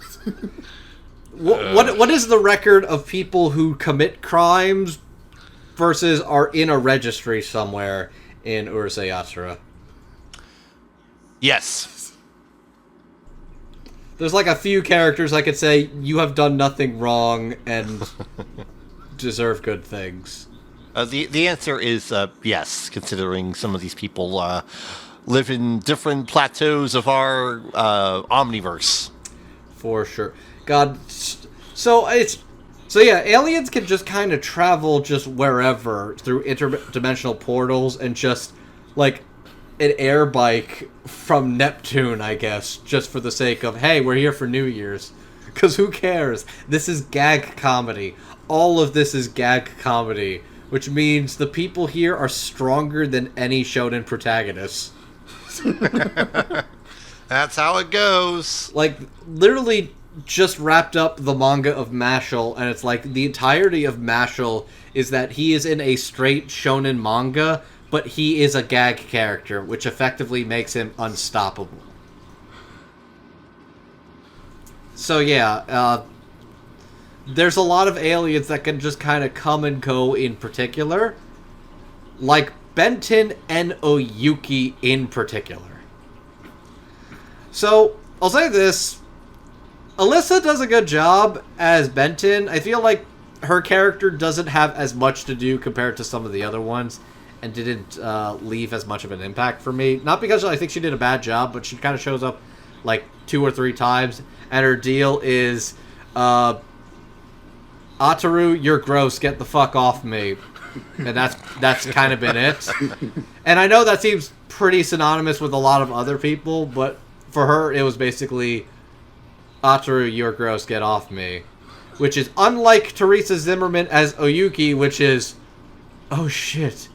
What is the record of people who commit crimes versus are in a registry somewhere in Urusei Yatsura? Yes. There's like a few characters I could say, you have done nothing wrong and deserve good things. The answer is yes, considering some of these people live in different plateaus of our omniverse. For sure. God, so yeah, aliens can just kind of travel just wherever through interdimensional portals and just, like, an air bike from Neptune, I guess, just for the sake of, hey, we're here for New Year's. Because who cares? This is gag comedy. All of this is gag comedy, which means the people here are stronger than any shonen protagonists. That's how it goes. Like, literally, just wrapped up the manga of Mashal, and it's like the entirety of Mashal is that he is in a straight shonen manga, but he is a gag character, which effectively makes him unstoppable. So yeah, there's a lot of aliens that can just kind of come and go in particular, like Benton and Oyuki in particular. So, I'll say this. Alyssa does a good job as Benton. I feel like her character doesn't have as much to do compared to some of the other ones, and didn't leave as much of an impact for me. Not because I think she did a bad job, but she kind of shows up like 2 or 3 times, and her deal is, Ataru, you're gross, get the fuck off me. And that's kind of been it. And I know that seems pretty synonymous with a lot of other people, but for her, it was basically, Ataru, you're gross, get off me. Which is unlike Teresa Zimmerman as Oyuki, which is, oh shit.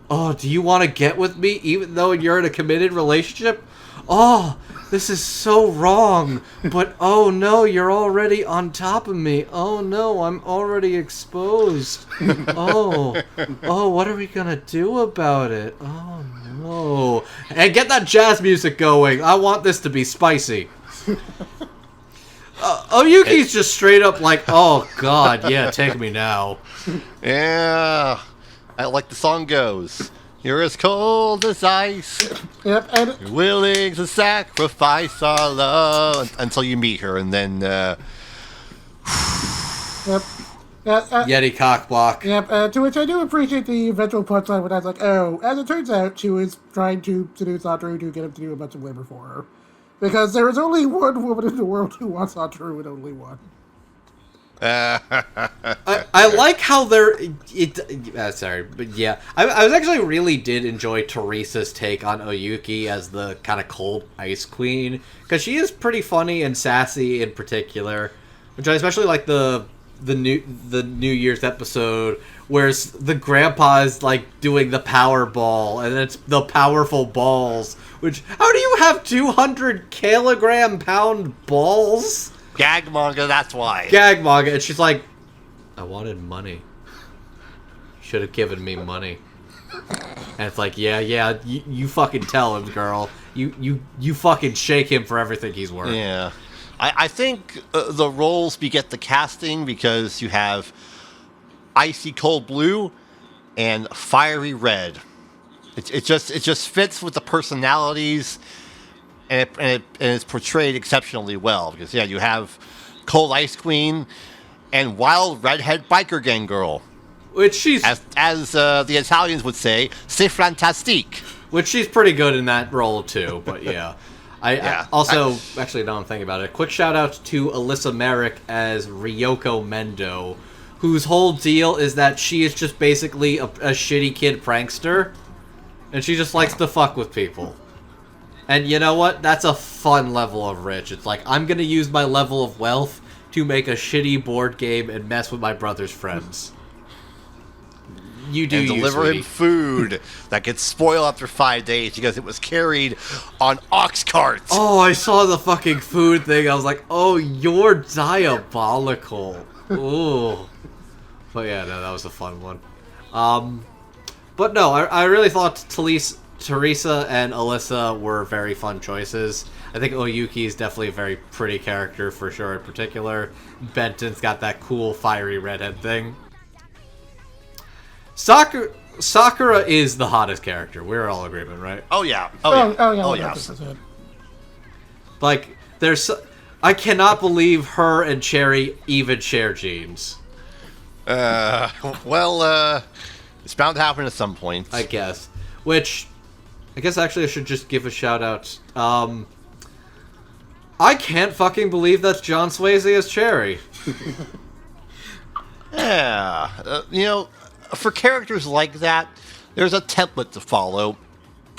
Oh, do you want to get with me even though you're in a committed relationship? Oh, this is so wrong. But oh no, you're already on top of me. Oh no, I'm already exposed. Oh, what are we gonna do about it? Oh no. And get that jazz music going. I want this to be spicy. Oyuki's just straight up like, oh god, yeah, take me now. Yeah, like the song goes. You're as cold as ice. Yep, and You're willing to sacrifice our love until you meet her, and then. yep. Yeti cockblock. Yep, to which I do appreciate the eventual punchline when I was like, oh, as it turns out, she was trying to seduce Satoru to get him to do a bunch of labor for her. Because there is only one woman in the world who wants Satoru, and only one. I like how sorry, but yeah, I was actually really did enjoy Teresa's take on Oyuki as the kind of cold ice queen, because she is pretty funny and sassy in particular, which I especially like the New Year's episode where the grandpa is like doing the power ball, and it's the powerful balls. Which, how do you have 200 pound balls? Gag manga, that's why. Gag manga, and she's like, I wanted money. Should have given me money. And it's like, yeah, you fucking tell him, girl. You fucking shake him for everything he's worth. Yeah. I think the roles beget the casting because you have icy cold blue and fiery red. It just fits with the personalities, and it's portrayed exceptionally well. Because yeah, you have Cold Ice Queen and Wild Redhead Biker Gang Girl, which she's as the Italians would say, c'est fantastique. Which she's pretty good in that role too. But yeah, I also actually now I'm thinking about it. Quick shout out to Alyssa Merrick as Ryoko Mendo, whose whole deal is that she is just basically a shitty kid prankster. And she just likes to fuck with people. And you know what? That's a fun level of rich. It's like, I'm gonna use my level of wealth to make a shitty board game and mess with my brother's friends. You do, and deliver him food that gets spoiled after 5 days because it was carried on ox carts. Oh, I saw the fucking food thing. I was like, oh, you're diabolical. Ooh. But yeah, no, that was a fun one. But no, I really thought Teresa and Alyssa were very fun choices. I think Oyuki is definitely a very pretty character for sure in particular. Benton's got that cool fiery redhead thing. Sakura is the hottest character. We're all in agreement, right? Oh yeah. Oh yeah. Like, I cannot believe her and Cherry even share genes. It's bound to happen at some point. I guess. Which, I guess actually I should just give a shout out. I can't fucking believe that's John Swayze as Cherry. Yeah. For characters like that, there's a template to follow.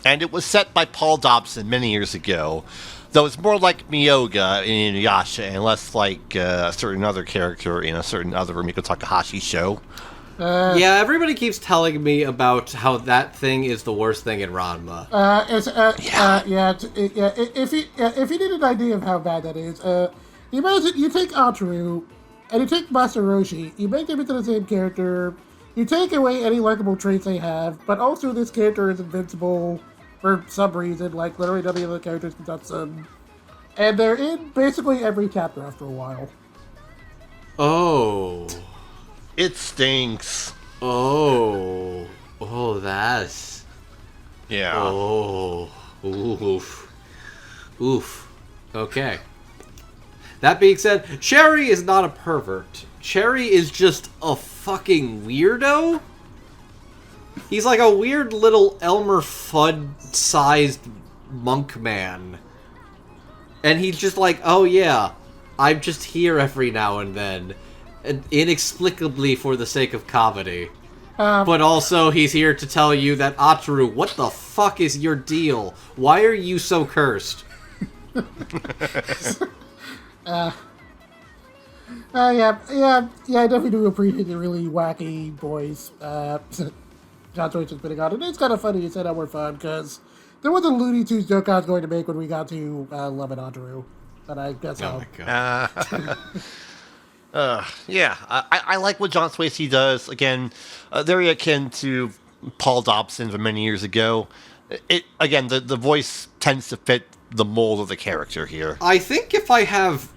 And it was set by Paul Dobson many years ago. Though it's more like Miyoga in Inuyasha and less like a certain other character in a certain other Rumiko Takahashi show. Yeah, everybody keeps telling me about how that thing is the worst thing in Ranma. If you need an idea of how bad that is, Imagine you take Ataru, and you take Masaroshi, you make them into the same character, you take away any likable traits they have, but also this character is invincible for some reason, like literally none of the other characters can touch them. And they're in basically every chapter after a while. Oh. It stinks. Oh. Oh, that's... Yeah. Oh. Oof. Oof. Okay. That being said, Cherry is not a pervert. Cherry is just a fucking weirdo. He's like a weird little Elmer Fudd-sized monk man. And he's just like, oh yeah, I'm just here every now and then. Inexplicably for the sake of comedy. But also, he's here to tell you that, Ataru, what the fuck is your deal? Why are you so cursed? Yeah, I definitely do appreciate the really wacky boys John Choice is putting on. And it's kind of funny you said that were fun, because there was a Looney Tunes joke I was going to make when we got to Love and Ataru. But I guess Oh my god. Yeah, I like what John Swasey does. Again, very akin to Paul Dobson from many years ago. The voice tends to fit the mold of the character here. I think if I have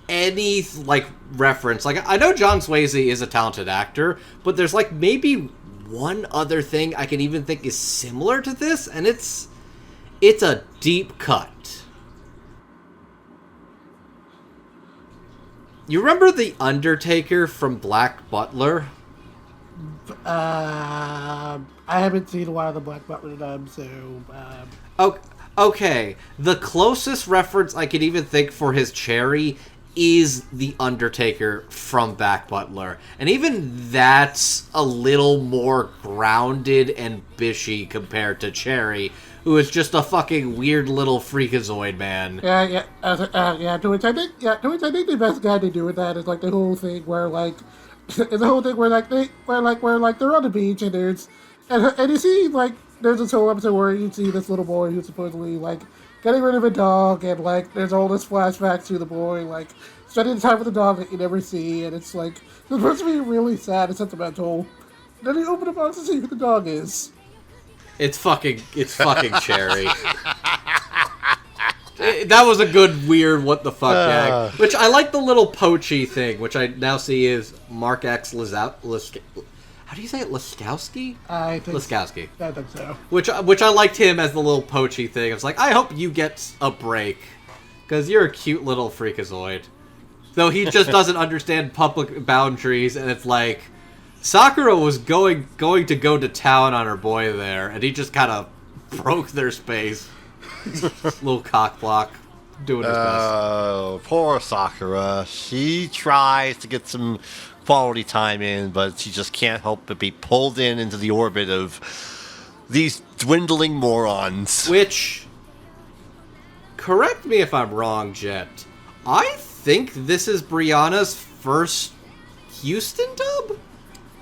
any, like, reference, like, I know John Swasey is a talented actor, but there's, like, maybe one other thing I can even think is similar to this, and it's a deep cut. You remember The Undertaker from Black Butler? I haven't seen a lot of the Black Butler done, so... Okay, the closest reference I could even think for his Cherry is The Undertaker from Black Butler. And even that's a little more grounded and bishy compared to Cherry, who is just a fucking weird little freakazoid man. To which I think the best guy to do with that is like the whole thing where like they're on the beach and and you see like there's this whole episode where you see this little boy who's supposedly like getting rid of a dog, and like there's all this flashbacks to the boy like spending time with the dog that you never see, and it's like it's supposed to be really sad and sentimental. And then you open the box and see who the dog is. It's fucking Cherry. That was a good, weird, what the fuck gag. Which, I like the little Poachy thing, which I now see is Mark X. How do you say it? Laskowski? I think Laskowski. I think so. Which I liked him as the little Poachy thing. I was like, I hope you get a break. Because you're a cute little freakazoid. Though he just doesn't understand public boundaries, and it's like... Sakura was going to go to town on her boy there, and he just kind of broke their space. Little cock block, doing his best. Oh, poor Sakura. She tries to get some quality time in, but she just can't help but be pulled into the orbit of these dwindling morons. Which, correct me if I'm wrong, Jet, I think this is Brianna's first Houston dub?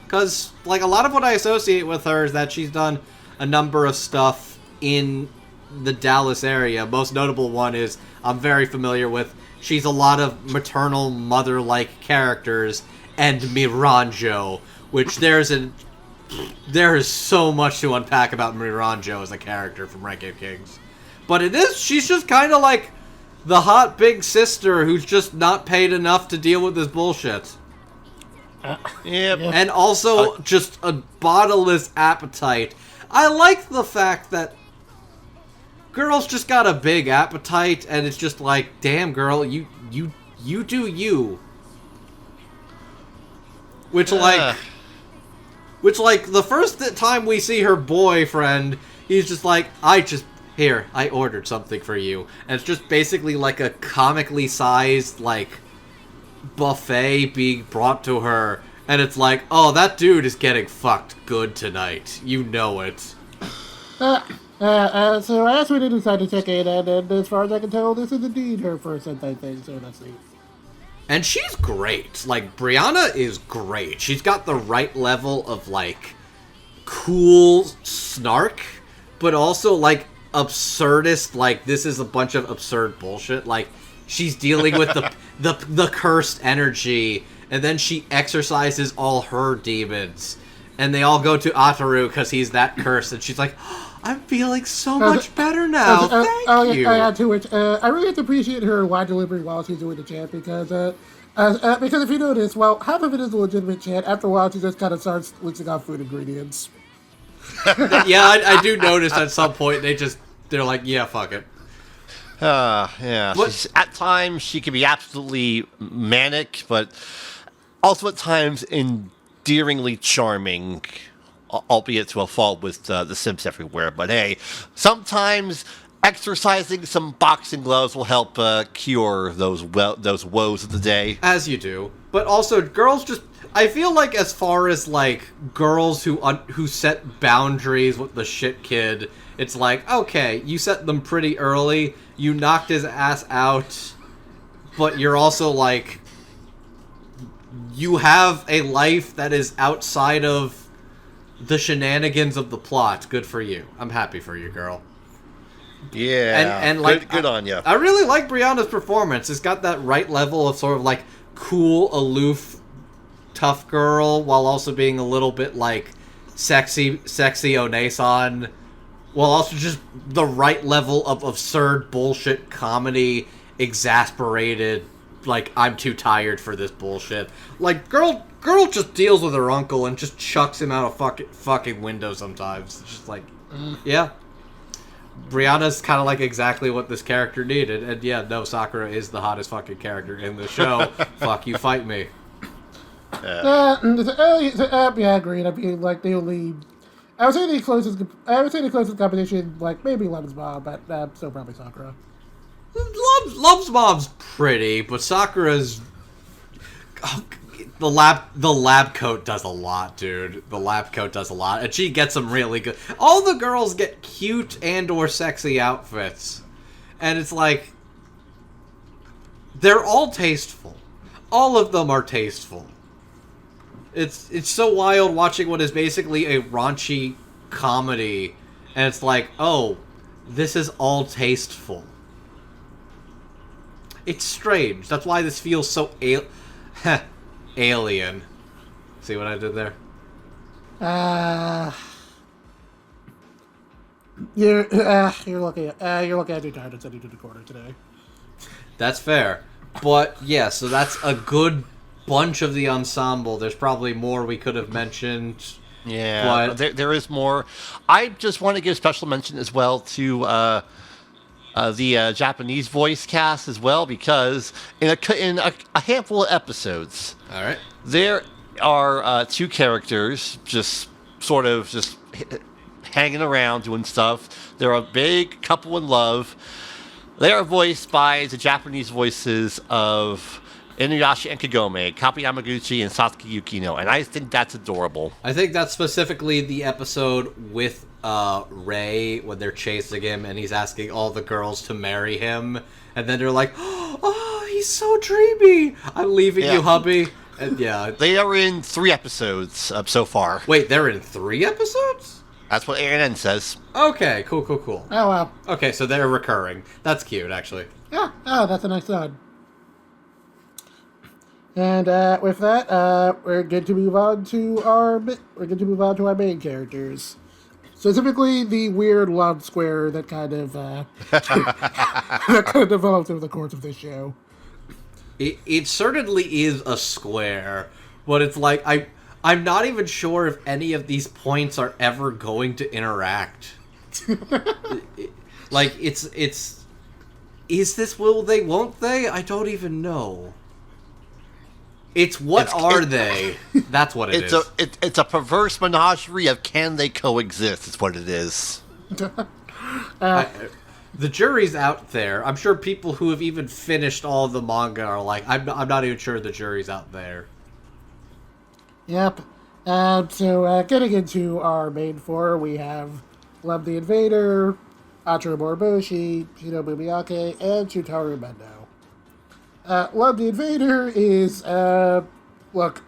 Because, like, a lot of what I associate with her is that she's done a number of stuff in the Dallas area. Most notable one is, I'm very familiar with, she's a lot of maternal, mother-like characters, and Miranjo, which there is so much to unpack about Miranjo as a character from Rank of Kings. But she's just kind of like the hot big sister who's just not paid enough to deal with this bullshit. Yep. And also just a bottomless appetite. I like the fact that girl's just got a big appetite, and it's just like, damn girl, you do you. Which like the first time we see her boyfriend, he's just like, I ordered something for you. And it's just basically like a comically sized like buffet being brought to her, and it's like, oh, that dude is getting fucked good tonight. You know it. So I asked when to decide to check in, and as far as I can tell, this is indeed her first Sentai thing, so that's neat. And she's great. Like, Brianna is great. She's got the right level of, like, cool snark, but also, like, absurdist, like, this is a bunch of absurd bullshit. Like, she's dealing with the cursed energy, and then she exorcises all her demons, and they all go to Ataru because he's that cursed, and she's like, I'm feeling so much better now. Thank you. I really have to appreciate her line delivery while she's doing the chant because if you notice, well, half of it is a legitimate chant. After a while, she just kind of starts listing off food ingredients. Yeah, I do notice at some point they're like, yeah, fuck it. Yeah. At times, she can be absolutely manic, but also at times endearingly charming, albeit to a fault with the Sims everywhere. But hey, sometimes exercising some boxing gloves will help cure those woes of the day. As you do. But also, girls just... I feel like as far as, like, girls who set boundaries with the shit kid, it's like, okay, you set them pretty early, you knocked his ass out, but you're also, like, you have a life that is outside of the shenanigans of the plot. Good for you. I'm happy for you, girl. Yeah, and like, good on you. I really like Brianna's performance. It's got that right level of sort of, like, cool, aloof, tough girl, while also being a little bit, like, sexy Onesan, while also just the right level of absurd bullshit comedy, exasperated, like, I'm too tired for this bullshit. Like, girl just deals with her uncle and just chucks him out a fucking window sometimes. It's just like, yeah. Brianna's kind of like exactly what this character needed. And yeah, no, Sakura is the hottest fucking character in the show. Fuck you, fight me. Yeah, agreed. I mean, like, I would say the closest competition, like, maybe Lem's Mom, but still probably Sakura. Love's Mom's pretty, but Sakura's... Oh, the lab coat does a lot, dude. The lab coat does a lot, and she gets them really good. All the girls get cute and or sexy outfits, and it's like they're all tasteful. All of them are tasteful. It's so wild watching what is basically a raunchy comedy, and it's like, oh, this is all tasteful. It's strange. That's why this feels so alien. See what I did there? You're looking at too tired to send you to the corner today. That's fair. But yeah, so that's a good bunch of the ensemble. There's probably more we could have mentioned. Yeah, but there is more. I just want to give special mention as well to the Japanese voice cast as well, because in a handful of episodes, all right, there are two characters just sort of just hanging around doing stuff. They're a big couple in love. They are voiced by the Japanese voices of Inuyasha and Kagome, Kapi Yamaguchi, and Satsuki Yukino, and I think that's adorable. I think that's specifically the episode with Ray, when they're chasing him and he's asking all the girls to marry him, and then they're like, oh, he's so dreamy. I'm leaving you, hubby. And yeah. They are in 3 episodes so far. Wait, they're in 3 episodes? That's what ANN says. Okay, cool. Oh, wow. Okay, so they're recurring. That's cute, actually. Yeah, that's a nice nod. And with that, we're good to move on to our main characters. Specifically, the weird love square that kind of developed over the course of this show. It certainly is a square, but it's like I'm not even sure if any of these points are ever going to interact. Like is this will they, won't they? I don't even know. It's are they? That's what it is. It's a perverse menagerie of can they coexist, is what it is. The jury's out there. I'm sure people who have even finished all of the manga are like, I'm not even sure the jury's out there. Yep. So getting into our main 4, we have Love the Invader, Achiro Moriboshi, Shinobu Miyake, and Shutaru Mendo. Love the Invader is Look,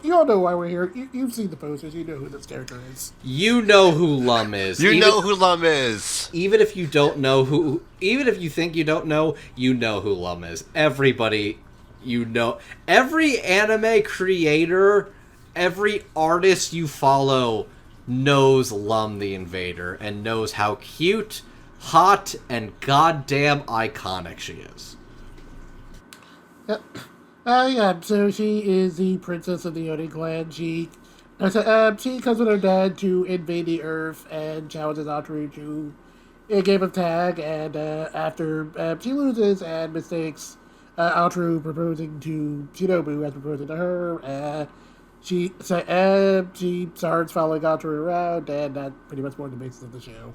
you all know why we're here. You've seen the posters. You know who this character is. You know who Lum is. You know who Lum is. Even if you don't know who... Even if you think you don't know, you know who Lum is. Everybody, you know... Every anime creator, every artist you follow knows Lum the Invader and knows how cute, hot, and goddamn iconic she is. Yep. Yeah, so she is the princess of the Oni clan. She comes with her dad to invade the Earth and challenges Ataru to a game of tag. And after she loses and mistakes Ataru proposing to Shinobu as proposing to her, she starts following Ataru around, and that pretty much more the basis of the show.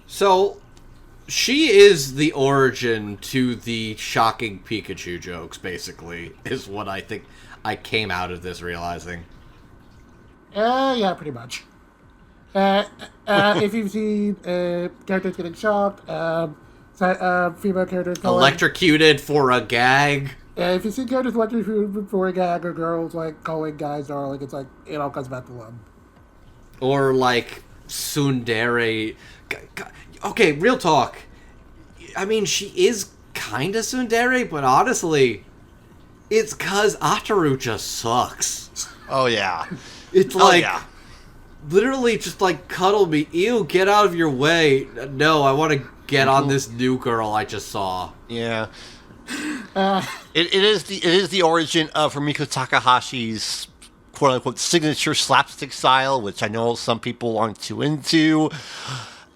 So... She is the origin to the shocking Pikachu jokes, basically, is what I think I came out of this realizing. Yeah, pretty much. If you've seen characters getting shocked, female characters calling... Electrocuted for a gag. If you've seen characters electrocuted for a gag, or girls, like, calling guys darling, it's like, it all comes back to love. Or, like, tsundere... Okay, real talk. I mean, she is kind of tsundere, but honestly, it's because Ataru just sucks. Oh, yeah. It's like, literally just like, cuddle me. Ew, get out of your way. No, I want to get on this new girl I just saw. Yeah. It is the origin of Rumiko Takahashi's quote-unquote signature slapstick style, which I know some people aren't too into.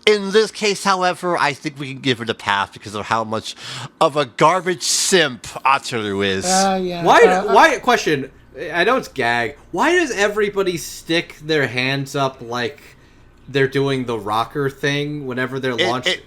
In this case, however, I think we can give it a pass because of how much of a garbage simp Ataru is. Yeah. Why, question, I know it's gag, why does everybody stick their hands up like they're doing the rocker thing whenever they're launched?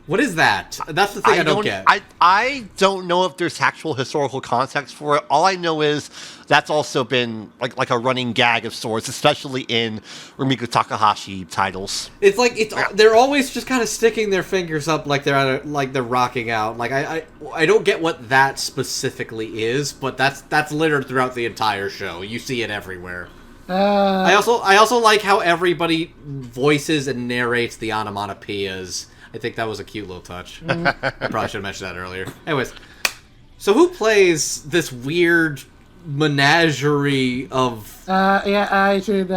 What is that? That's the thing I don't get. I don't know if there's actual historical context for it. All I know is that's also been like a running gag of sorts, especially in Rumiko Takahashi titles. It's like they're always just kind of sticking their fingers up like they're rocking out. Like I don't get what that specifically is, but that's littered throughout the entire show. You see it everywhere. I also like how everybody voices and narrates the onomatopoeias. I think that was a cute little touch. I probably should have mentioned that earlier. Anyways, so who plays this weird menagerie of... I should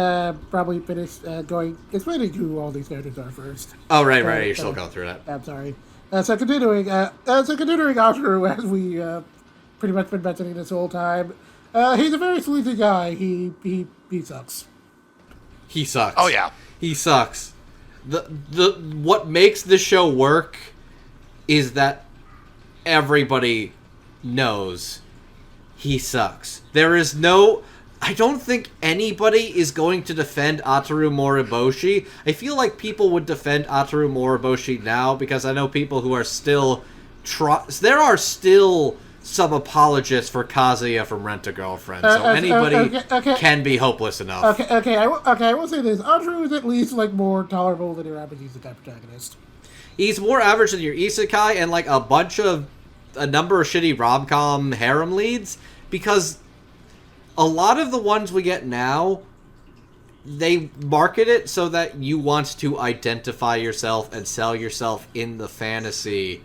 probably finish explaining who all these characters are first. Oh, right, you're still going through that. I'm sorry. So continuing Ataru, as we pretty much been mentioning this whole time, he's a very sleazy guy. He sucks. He sucks. Oh, yeah. He sucks. What makes the show work is that everybody knows he sucks. There is no... I don't think anybody is going to defend Ataru Moriboshi. I feel like people would defend Ataru Moriboshi now because I know people who are still... there are still some apologists for Kazuya from Rent-A-Girlfriend, so anybody can be hopeless enough. Okay, I will say this. Ataru is at least, like, more tolerable than your average isekai protagonist. He's more average than your isekai and, like, a number of shitty rom-com harem leads, because a lot of the ones we get now, they market it so that you want to identify yourself and sell yourself in the fantasy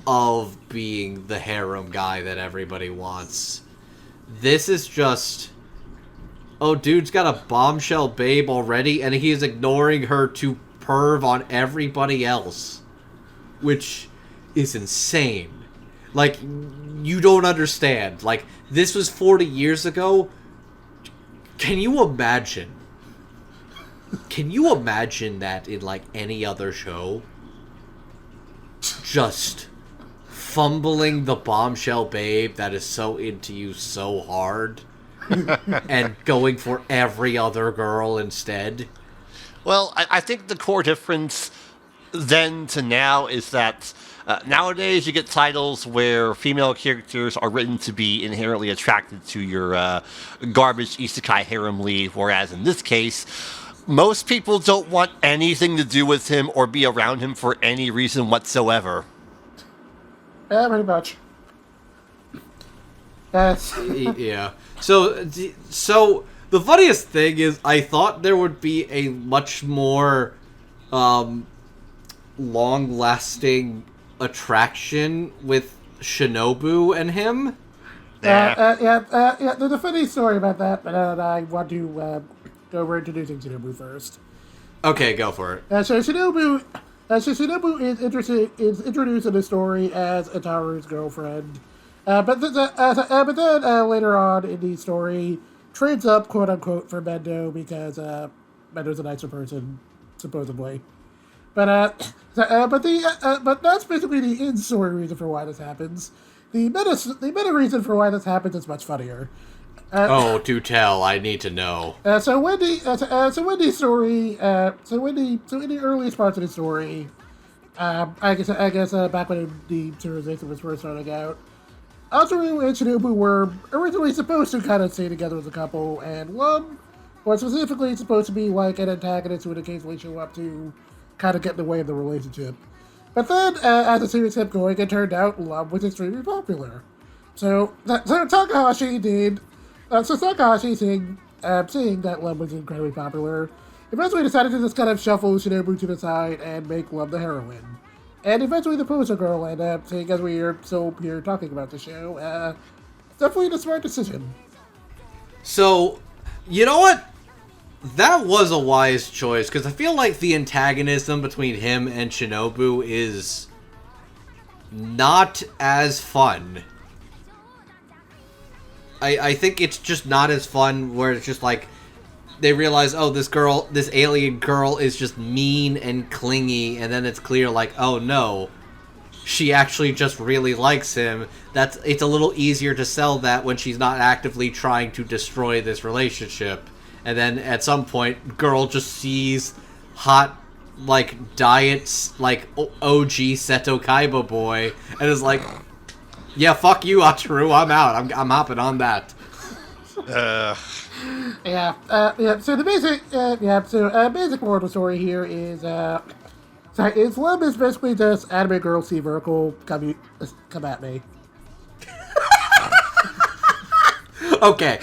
of being the harem guy that everybody wants. This is just... Oh, dude's got a bombshell babe already, and he is ignoring her to perv on everybody else. Which is insane. Like, you don't understand. Like, this was 40 years ago. Can you imagine? Can you imagine that in, like, any other show? Just fumbling the bombshell babe that is so into you so hard and going for every other girl instead. Well, I think the core difference then to now is that nowadays you get titles where female characters are written to be inherently attracted to your garbage isekai harem lead, whereas in this case, most people don't want anything to do with him or be around him for any reason whatsoever. Yeah, pretty much. Yeah. So the funniest thing is, I thought there would be a much more long-lasting attraction with Shinobu and him. There's a funny story about that, but I want to go over introducing Shinobu first. Okay, go for it. So Shinobu is introduced in the story as Ataru's girlfriend, but then later on in the story, trades up, quote unquote, for Mendo because Mendo's a nicer person, supposedly. But that's basically the in-story reason for why this happens. The meta reason for why this happens is much funnier. Do tell. I need to know. So in the earliest parts of the story, I guess back when the civilization was first starting out, Ataru and Shinobu were originally supposed to kind of stay together as a couple, and one was specifically supposed to be like an antagonist who would occasionally show up to kind of get in the way of the relationship. But then, as the series kept going, it turned out love was extremely popular. So Takahashi did. Takahashi, seeing that love was incredibly popular, eventually decided to just kind of shuffle Shinobu to the side and make love the heroine. And eventually the poster girl, and seeing as we are still here talking about the show, definitely the smart decision. So, you know what? That was a wise choice, because I feel like the antagonism between him and Shinobu is not as fun. I think it's just not as fun, where it's just like, they realize, oh, this alien girl is just mean and clingy, and then it's clear, like, oh no, she actually just really likes him. It's a little easier to sell that when she's not actively trying to destroy this relationship. And then at some point, girl just sees hot, like, diets, like, OG Seto Kaiba boy, and is like, yeah, fuck you, Ataru, I'm out. I'm hopping on that. So the basic moral of the story here is, love is basically just anime girl see vertical, come at me. Okay.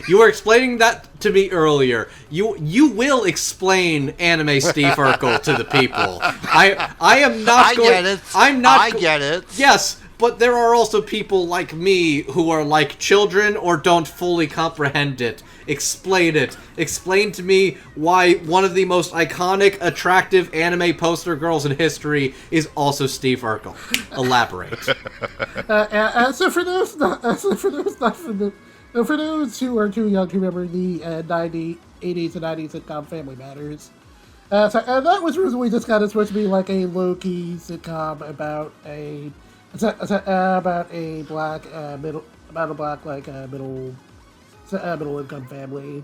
You were explaining that to me earlier. You will explain anime Steve Urkel to the people. I am not going... I get it. I get it. Yes, but there are also people like me who are like children or don't fully comprehend it. Explain it. Explain to me why one of the most iconic, attractive anime poster girls in history is also Steve Urkel. Elaborate. For those who are too young to remember the 80s and 90s sitcom Family Matters, that was originally just kind of supposed to be like a low-key sitcom about a middle income family,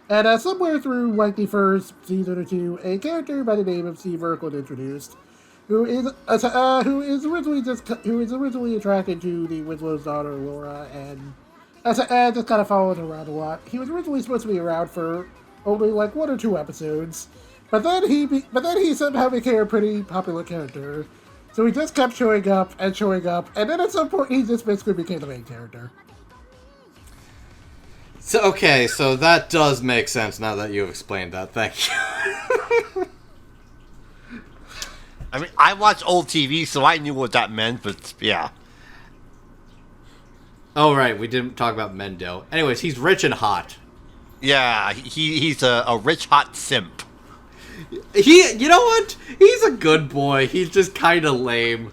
and somewhere through like the first season or two, a character by the name of Steve Urkel introduced, who is originally attracted to the Winslow's daughter Laura, and just kind of followed around a lot. He was originally supposed to be around for only like 1 or 2 episodes, but then he somehow became a pretty popular character. So he just kept showing up, and then at some point he just basically became the main character. So that does make sense now that you've explained that. Thank you. I mean, I watched old TV, so I knew what that meant, but yeah. Oh, right, we didn't talk about Mendo. Anyways, he's rich and hot. Yeah, he's a rich, hot simp. You know what? He's a good boy. He's just kind of lame.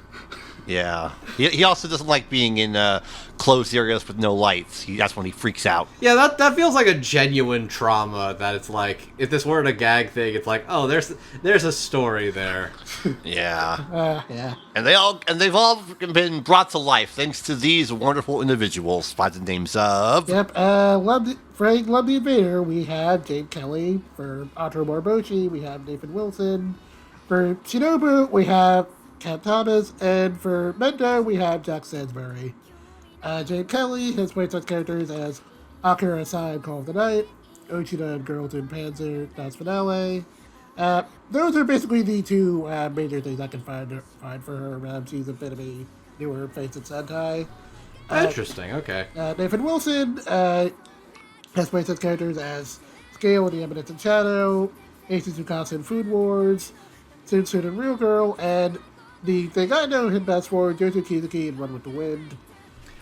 Yeah. He also doesn't like being in closed areas with no lights. That's when he freaks out. Yeah, that feels like a genuine trauma. That it's like, if this weren't a gag thing, it's like, oh, there's a story there. Yeah. Yeah. And they've all been brought to life thanks to these wonderful individuals by the names of. Yep. Frank Love the Invader. We have Jane Kelly. For Otto Morboshi, we have Nathan Wilson. For Shinobu, we have Cat Thomas, and for Mendo, we have Jack Sansbury. Jane Kelly has played such characters as Akira Asai in Call of the Night, Ochida and Girls in Panzer, Das Finale. Those are basically the 2 major things I can find for her. She's a bit of a newer face in Sentai. Interesting, okay. Nathan Wilson has played such characters as Scale in The Eminence and Shadow, Aces Tsukasa in Food Wars, Soon Soon in Real Girl, and the thing I know him best for, Jojo Kizuki in Run with the Wind.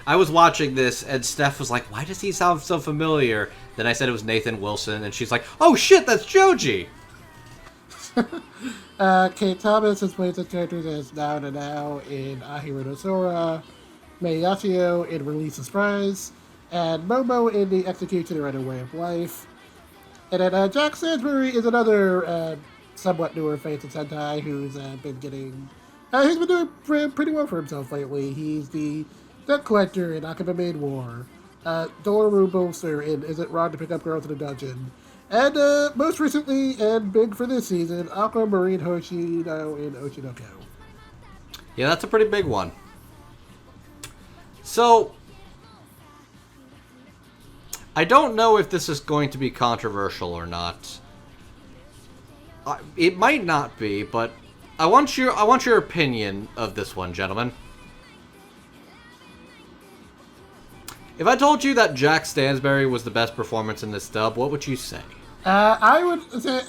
I was watching this, and Steph was like, why does he sound so familiar? Then I said it was Nathan Wilson, and she's like, oh shit, that's Joji! Kate Thomas has played such characters as Now and Now in Ahiro no Sora, Mei Yashio in Release a Surprise, and Momo in The Executioner and A Way of Life. And then Jack Stansbury is another somewhat newer face in Sentai who's been getting... he's been doing pretty well for himself lately. He's the Debt Collector in Akaba Maid War, Doloru Bolster in Is It Wrong to Pick Up Girls in a Dungeon, and most recently, and big for this season, Aquamarine Hoshino in Oshinoko. Yeah, that's a pretty big one. So, I don't know if this is going to be controversial or not. It might not be, but I want your opinion of this one, gentlemen. If I told you that Jack Stansbury was the best performance in this dub, what would you say? I would say,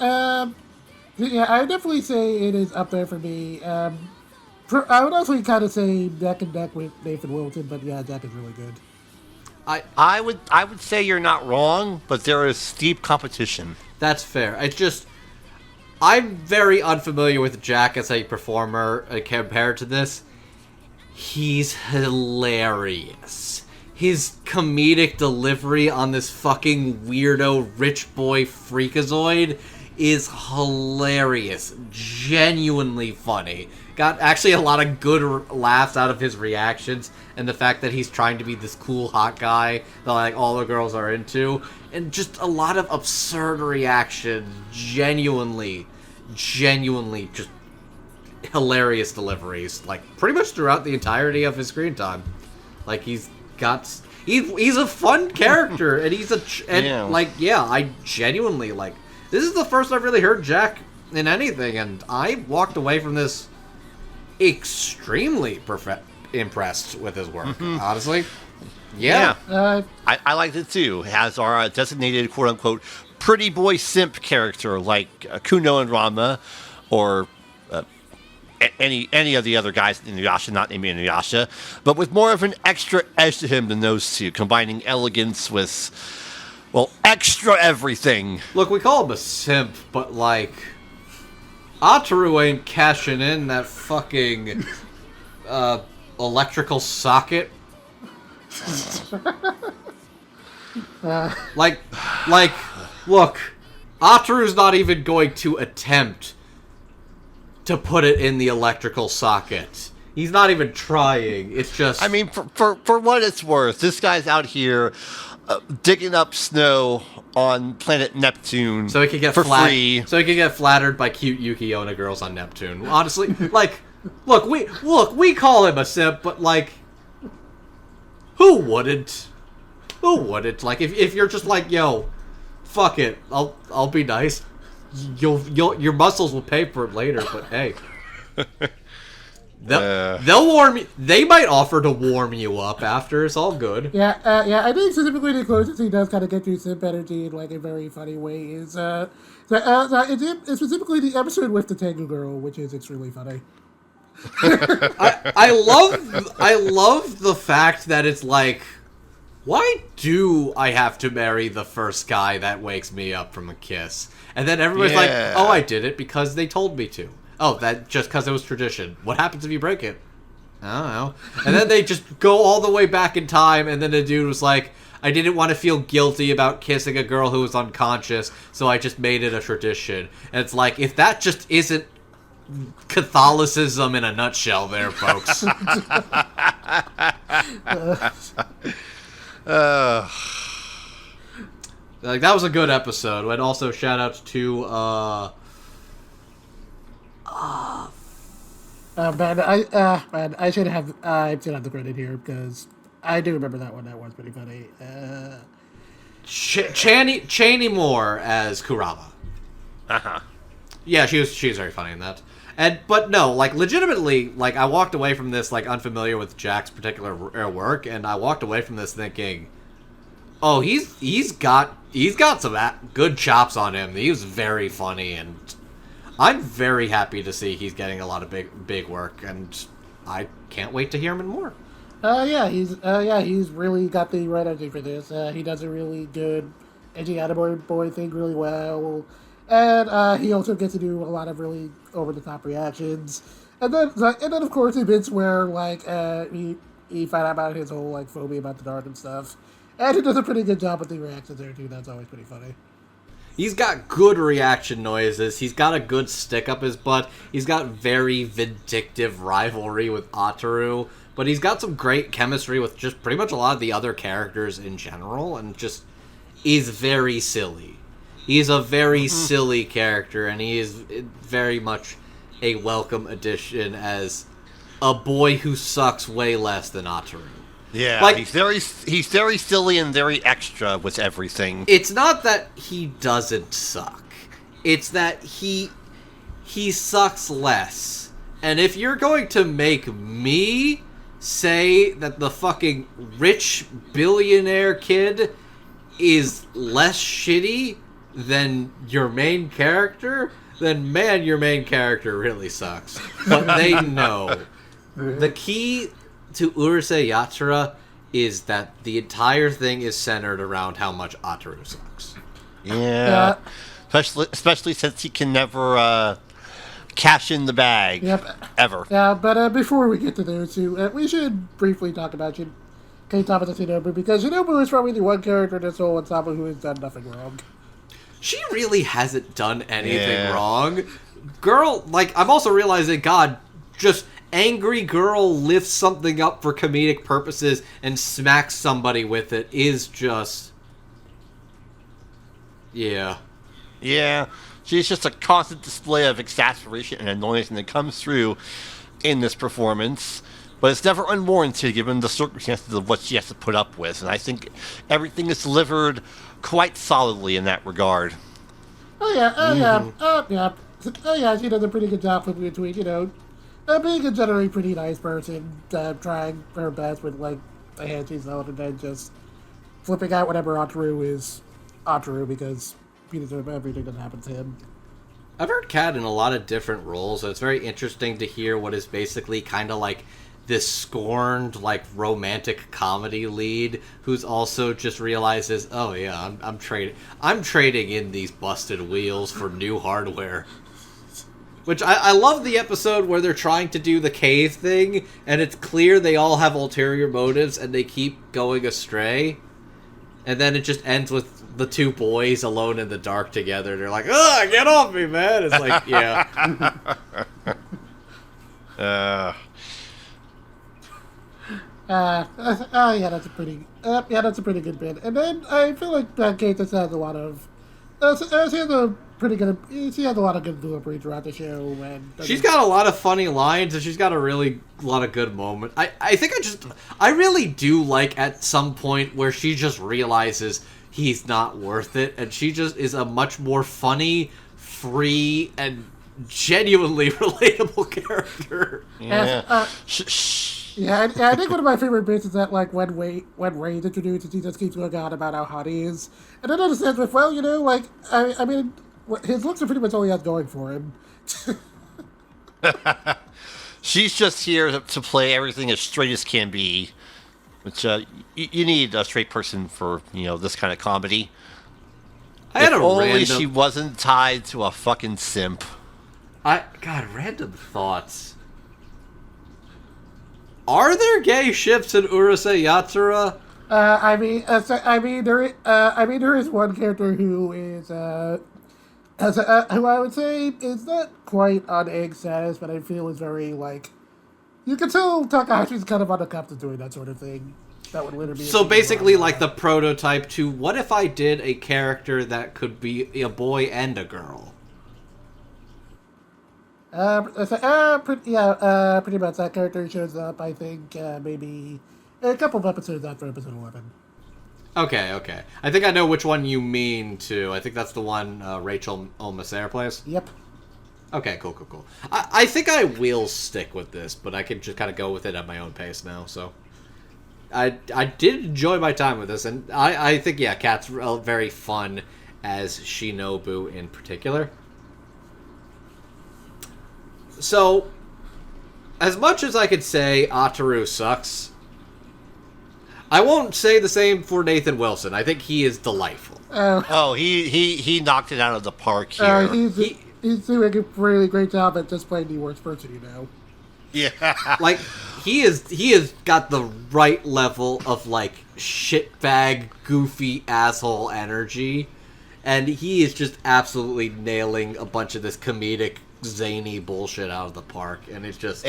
yeah, I would definitely say it is up there for me. I would also kind of say neck and neck with Nathan Wilson, but yeah, Jack is really good. I would say you're not wrong, but there is steep competition. That's fair. It's just, I'm very unfamiliar with Jack as a performer compared to this. He's hilarious. His comedic delivery on this fucking weirdo rich boy freakazoid is hilarious. Genuinely funny. Got actually a lot of good laughs out of his reactions, and the fact that he's trying to be this cool hot guy that like all the girls are into, and just a lot of absurd reactions. Genuinely just hilarious deliveries, like pretty much throughout the entirety of his screen time. Like he's a fun character, and I genuinely like. This is the first I've really heard Jack in anything, and I walked away from this extremely impressed with his work. Honestly, yeah. I liked it too. It has our designated quote unquote pretty boy simp character like Kuno and Rama, or any of the other guys in Inuyasha, not Amy and Inuyasha, but with more of an extra edge to him than those two, combining elegance with, well, extra everything. Look, we call him a simp, but like, Ataru ain't cashing in that fucking electrical socket. Like, look, Ataru's not even going to attempt to put it in the electrical socket. He's not even trying. It's just... I mean, for what it's worth, this guy's out here digging up snow on planet Neptune so he could get for free. So he could get flattered by cute Yuki Onna girls on Neptune. Honestly, like, we call him a simp, but like, who wouldn't? Who wouldn't? Like, if you're just like, yo, fuck it, I'll be nice. Your muscles will pay for it later, but hey, they'll warm you. They might offer to warm you up after. It's all good. Yeah. I think specifically the closest he does kind of get through simp energy in like a very funny way is it's specifically the episode with the Tengu girl, which is extremely funny. I love the fact that it's like, why do I have to marry the first guy that wakes me up from a kiss? And then everybody's like, oh, I did it because they told me to. Oh, that just because it was tradition. What happens if you break it? I don't know. And then they just go all the way back in time, and then the dude was like, I didn't want to feel guilty about kissing a girl who was unconscious, so I just made it a tradition. And it's like, if that just isn't Catholicism in a nutshell there, folks. Like, that was a good episode. And also shout out to man, I should have the credit here because I do remember that one. That was pretty funny. Chaney Moore as Kurama. Uh-huh. Yeah, she was very funny in that. But no, like, legitimately, like, I walked away from this, like, unfamiliar with Jack's particular work, and I walked away from this thinking, oh, he's got some good chops on him. He was very funny, and I'm very happy to see he's getting a lot of big work, and I can't wait to hear him in more. He's really got the right energy for this. He does a really good edgy anime boy thing really well. And he also gets to do a lot of really over-the-top reactions. And then of course, the bits where, like, he found out about his whole, like, phobia about the dark and stuff. And he does a pretty good job with the reactions there, too. That's always pretty funny. He's got good reaction noises. He's got a good stick up his butt. He's got very vindictive rivalry with Ataru. But he's got some great chemistry with just pretty much a lot of the other characters in general. And just is very silly. He's a very silly character, and he is very much a welcome addition as a boy who sucks way less than Ataru. Yeah, like, he's very silly and very extra with everything. It's not that he doesn't suck. It's that he sucks less. And if you're going to make me say that the fucking rich billionaire kid is less shitty than your main character, then man, your main character really sucks. But they know. The key to Urusei Yatsura is that the entire thing is centered around how much Ataru sucks. Yeah. Especially since he can never cash in the bag. Yep. Ever. Yeah, but before we get to those two, we should briefly talk about Keitama Shinobu, because Shinobu is probably the one character in this whole ensemble who has done nothing wrong. She really hasn't done anything wrong. Girl, like, I'm also realizing, God, just angry girl lifts something up for comedic purposes and smacks somebody with it is just... Yeah. Yeah. She's just a constant display of exasperation and annoyance, and it comes through in this performance. But it's never unwarranted given the circumstances of what she has to put up with. And I think everything is delivered quite solidly in that regard. She does a pretty good job flipping between, being a generally pretty nice person, trying her best with, like, the hand she's held, and then just flipping out whenever Ataru is Ataru, because he deserves everything that happens to him. I've heard Kat in a lot of different roles, so it's very interesting to hear what is basically kind of like this scorned, like, romantic comedy lead who's also just realizes, oh yeah, I'm trading in these busted wheels for new hardware. Which I love the episode where they're trying to do the cave thing, and it's clear they all have ulterior motives and they keep going astray. And then it just ends with the two boys alone in the dark together. They're like, ugh, get off me, man. It's like, yeah. That's a pretty good bit. And then I feel like Kate just has a lot of, she has a lot of good delivery throughout the show. And she's got a lot of funny lines, and she's got a lot of good moments. I think I really do like at some point where she just realizes he's not worth it, and she just is a much more funny, free, and genuinely relatable character. Yeah. I think one of my favorite bits is that, like, when Ray's introduced, and he just keeps going on about how hot he is. And then understands with, well, I mean, his looks are pretty much all he has going for him. She's just here to play everything as straight as can be, which you need a straight person for, this kind of comedy. If only she wasn't tied to a fucking simp. Random thoughts. Are there gay ships in Urusei Yatsura? There is one character who is who I would say is not quite on egg status, but I feel is very, like, you can tell Takahashi's kind of on the cusp of doing that sort of thing. That would literally be so basically like the prototype to what if I did a character that could be a boy and a girl? Pretty much that character shows up, I think, maybe a couple of episodes after episode 11. Okay. I think I know which one you mean, too. I think that's the one Rachel Olmaser plays. Yep. Okay, cool. I think I will stick with this, but I can just kind of go with it at my own pace now, so... I did enjoy my time with this, and I think, yeah, Kat's very fun as Shinobu in particular. So, as much as I could say Ataru sucks, I won't say the same for Nathan Wilson. I think he is delightful. He knocked it out of the park here. He's doing a really great job at just playing the worst person, you know. Yeah. Like, he has got the right level of, like, shitbag, goofy, asshole energy, and he is just absolutely nailing a bunch of this comedic, zany bullshit out of the park, and it's just...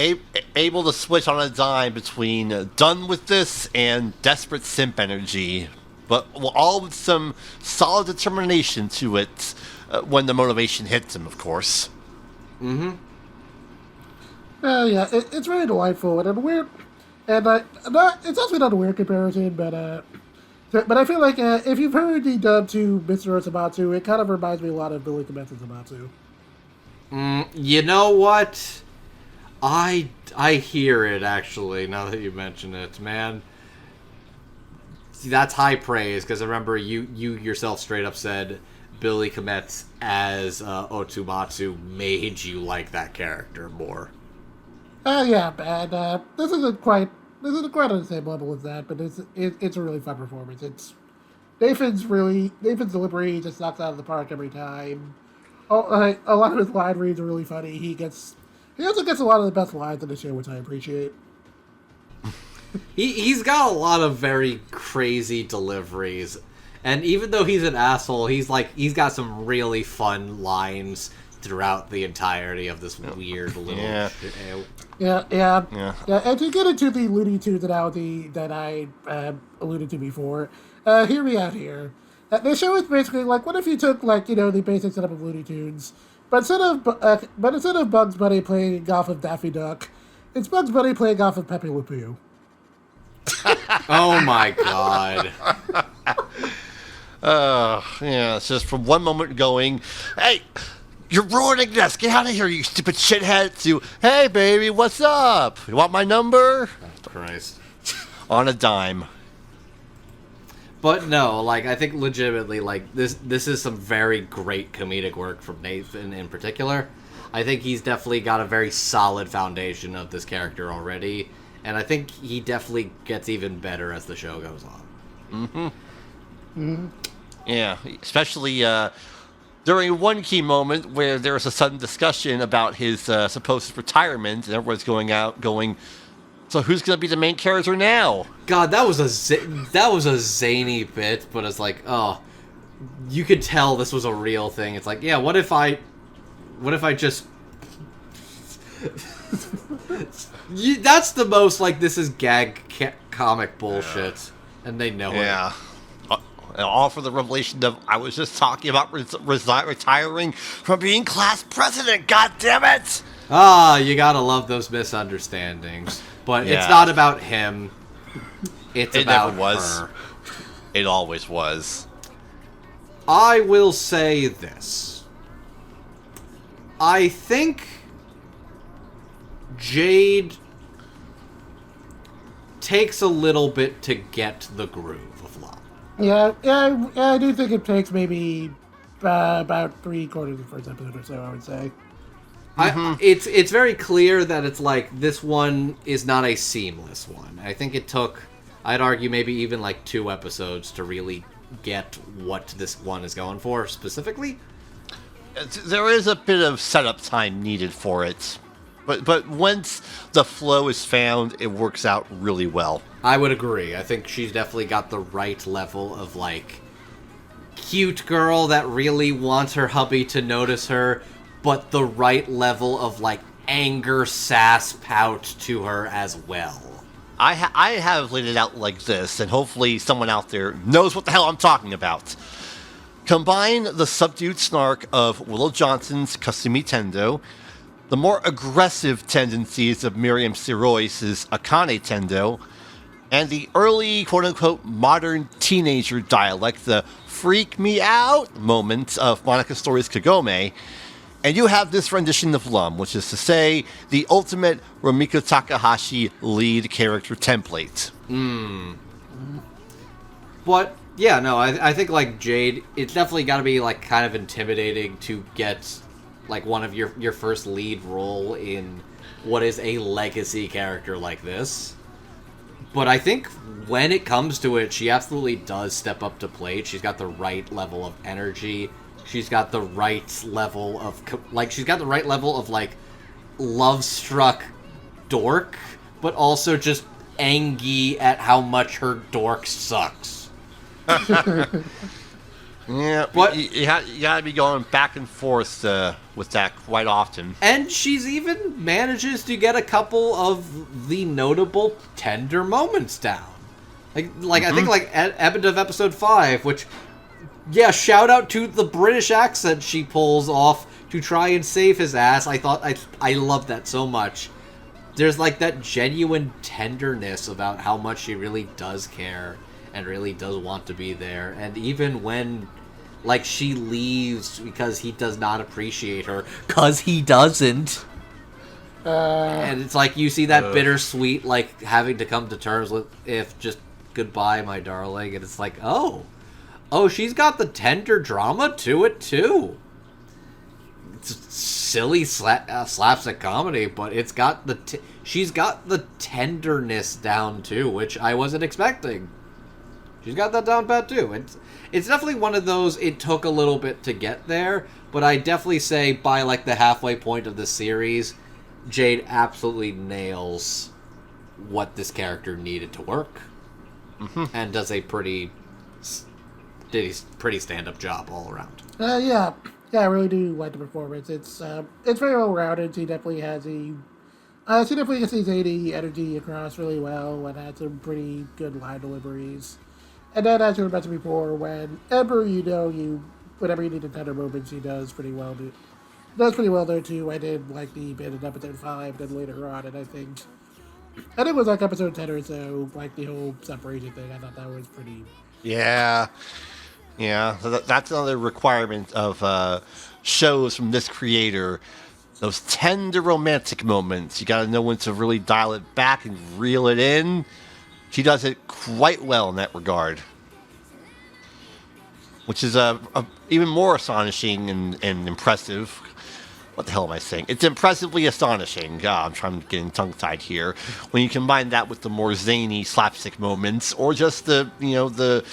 Able to switch on a dime between done with this and desperate simp energy, but all with some solid determination to it when the motivation hits him, of course. Mm-hmm. Yeah, it's really delightful and weird, and it's also not a weird comparison, but I feel like if you've heard the dub to Mr. Osamatsu, it kind of reminds me a lot of Billy Kometsu's Osamatsu. You know what? I hear it, actually, now that you mention it, man. See, that's high praise, because I remember you yourself straight up said Billy Kometsu as Otsumatsu made you like that character more. Yeah, and this isn't quite on the same level as that, but it's a really fun performance. It's Nathan's delivery just knocks out of the park every time. A lot of his line reads are really funny. He also gets a lot of the best lines in the show, which I appreciate. He's got a lot of very crazy deliveries, and even though he's an asshole, he's got some really fun lines throughout the entirety of this weird little... Yeah. And to get into the Looney Tunes analogy that I alluded to before, hear me out here. The show is basically like, what if you took, like, you know, the basic setup of Looney Tunes, but instead of Bugs Bunny playing golf with Daffy Duck, it's Bugs Bunny playing golf with Pepe Le Pew. Oh my god. Yeah, it's just from one moment going, hey, you're ruining this. Get out of here, you stupid shithead. To, hey, baby, what's up? You want my number? Oh, Christ. On a dime. But no, like, I think legitimately, like, this is some very great comedic work from Nathan in particular. I think he's definitely got a very solid foundation of this character already, and I think he definitely gets even better as the show goes on. Yeah, especially during one key moment where there was a sudden discussion about his supposed retirement, and everyone's going, so who's going to be the main character now? God, that was a zany bit, but it's like, oh, you could tell this was a real thing. It's like, yeah, what if I just... That's the most, like, this is gag comic bullshit, and they know it. Yeah. All for the revelation of, I was just talking about retiring from being class president, god damn it! Ah, you gotta love those misunderstandings. But it's not about him. It about never was. her. It always was. I will say this. I think Jade takes a little bit to get the groove of love. Yeah, I do think it takes maybe about 3/4 of the first episode or so, I would say. It's very clear that it's like, this one is not a seamless one. I think it took, I'd argue, maybe even like 2 episodes to really get what this one is going for specifically. There is a bit of setup time needed for it. But once the flow is found, it works out really well. I would agree. I think she's definitely got the right level of, like, cute girl that really wants her hubby to notice her, but the right level of, like, anger, sass, pout to her as well. I have laid it out like this, and hopefully someone out there knows what the hell I'm talking about. Combine the subdued snark of Willow Johnson's Kasumi Tendo, the more aggressive tendencies of Miriam Sirois' Akane Tendo, and the early, quote-unquote, modern teenager dialect, the freak me out moments of Monica Story's Kagome, And you have this rendition of Lum, which is to say, the ultimate Rumiko Takahashi lead character template. But yeah, no, I think like Jade, it's definitely got to be like kind of intimidating to get like one of your first lead role in what is a legacy character like this. But I think when it comes to it, she absolutely does step up to plate. She's got the right level of energy. She's got the right level of like love-struck dork, but also just angry at how much her dork sucks. Yeah, but you gotta be going back and forth with that quite often. And she's even manages to get a couple of the notable tender moments down. Like I think like at end of episode 5, which, yeah, shout out to the British accent she pulls off to try and save his ass. I love that so much. There's like that genuine tenderness about how much she really does care and really does want to be there. And even when like she leaves because he does not appreciate her, cause he doesn't. And it's like you see that bittersweet like having to come to terms with if just goodbye, my darling, and it's like, oh, she's got the tender drama to it too. It's silly slapstick comedy, but it's got she's got the tenderness down too, which I wasn't expecting. She's got that down pat too. It's definitely one of those, it took a little bit to get there, but I definitely say by like the halfway point of the series, Jade absolutely nails what this character needed to work, and does a pretty stand-up job all around. Yeah, I really do like the performance. It's very well rounded. She definitely has she definitely gets the Zadie energy across really well, and has some pretty good line deliveries. And then, as you were mentioned before, whenever whenever you need a tender moment, she does pretty well. Does pretty well there too. I did like the bit in episode 5, then later on, and I think it was like episode 10 or so, like the whole separation thing. I thought that was pretty. Yeah. So that's another requirement of shows from this creator. Those tender romantic moments. You got to know when to really dial it back and reel it in. She does it quite well in that regard, which is even more astonishing and impressive. What the hell am I saying? It's impressively astonishing. I'm trying to get tongue-tied here. When you combine that with the more zany slapstick moments, or just the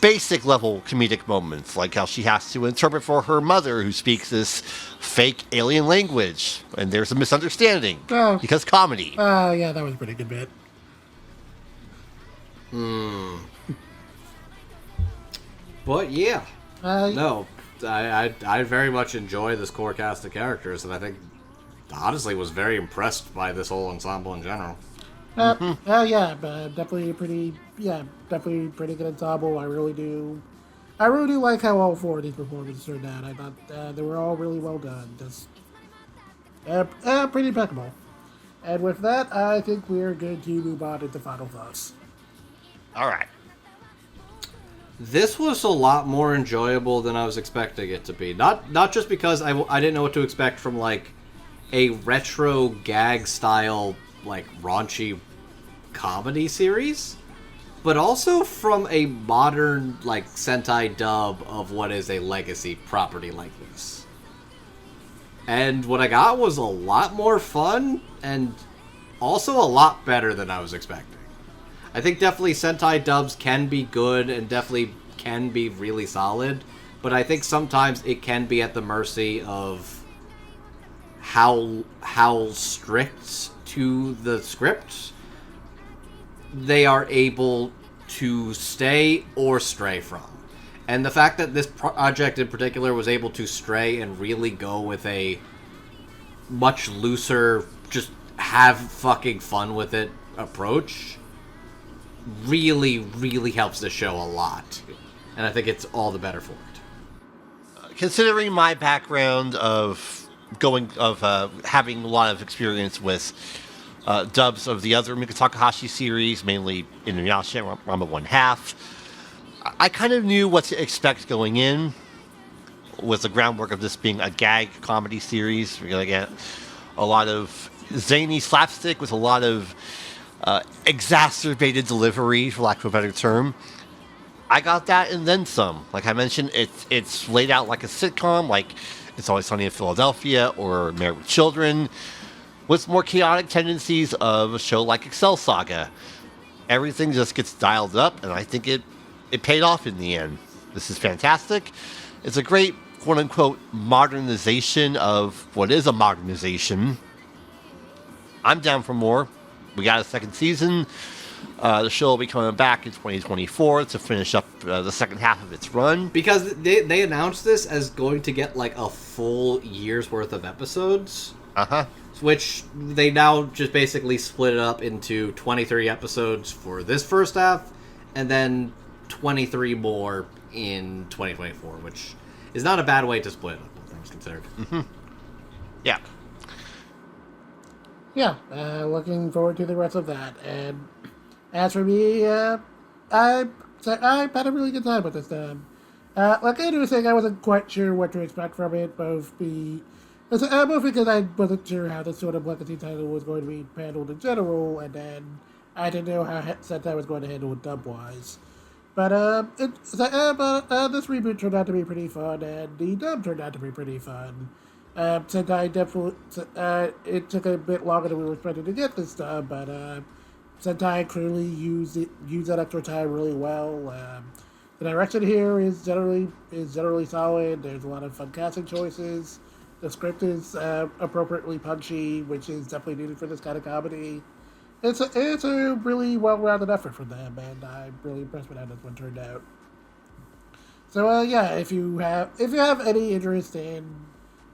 basic level comedic moments, like how she has to interpret for her mother who speaks this fake alien language, and there's a misunderstanding because comedy. Yeah, that was a pretty good bit. But yeah, no, I very much enjoy this core cast of characters, and I think honestly was very impressed by this whole ensemble in general. Yeah, definitely a pretty good ensemble. I really do like how all 4 of these performances turned out. I thought they were all really well done. Just pretty impeccable. And with that, I think we're good to move on into final thoughts. All right. This was a lot more enjoyable than I was expecting it to be. Not just because I didn't know what to expect from like a retro gag style like raunchy comedy series, but also from a modern like Sentai dub of what is a legacy property like this. And what I got was a lot more fun and also a lot better than I was expecting. I think definitely Sentai dubs can be good and definitely can be really solid, but I think sometimes it can be at the mercy of how strict to the script they are able to stay or stray from. And the fact that this project in particular was able to stray and really go with a much looser, just have fucking fun with it approach really, really helps the show a lot. And I think it's all the better for it. Considering my background of having a lot of experience with dubs of the other Rumiko Takahashi series, mainly Inuyasha, Ranma 1/2, I kind of knew what to expect going in. with the groundwork of this being a gag comedy series. We're going to get a lot of zany slapstick with a lot of exacerbated delivery, for lack of a better term. I got that and then some. Like I mentioned, it's laid out like a sitcom, like It's Always Sunny in Philadelphia or Married with Children, with more chaotic tendencies of a show like Excel Saga. Everything just gets dialed up, and I think it paid off in the end. This is fantastic. It's a great, quote-unquote, modernization of what is a modernization. I'm down for more. We got a second season. The show will be coming back in 2024 to finish up the second half of its run. Because they announced this as going to get like a full year's worth of episodes. Uh-huh. Which they now just basically split it up into 23 episodes for this first half, and then 23 more in 2024, which is not a bad way to split it up, all things considered. Mm-hmm. Yeah. Yeah, looking forward to the rest of that. And as for me, I had a really good time with this time. Like Andrew was saying, I wasn't quite sure what to expect from it, both because I wasn't sure how this sort of legacy title was going to be handled in general, and then I didn't know how Sentai was going to handle it dub-wise. But this reboot turned out to be pretty fun, and the dub turned out to be pretty fun. Sentai definitely, it took a bit longer than we were expecting to get this dub, but Sentai clearly used that extra time really well. The direction here is generally solid. There's a lot of fun casting choices. The script is appropriately punchy, which is definitely needed for this kind of comedy. It's a really well-rounded effort from them, and I'm really impressed with how this one turned out. So yeah, if you have any interest in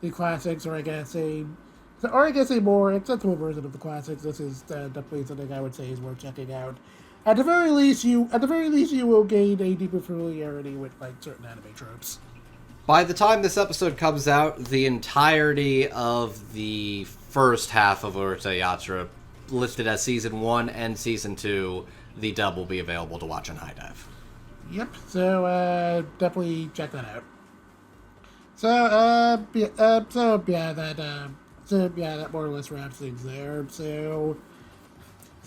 the classics, or I guess a more accessible version of the classics, this is definitely something I would say is worth checking out. At the very least, you will gain a deeper familiarity with like certain anime tropes. By the time this episode comes out, the entirety of the first half of Urusei Yatsura, listed as Season 1 and Season 2, the dub will be available to watch on HIDIVE. Yep, so definitely check that out. So that more or less wraps things there. So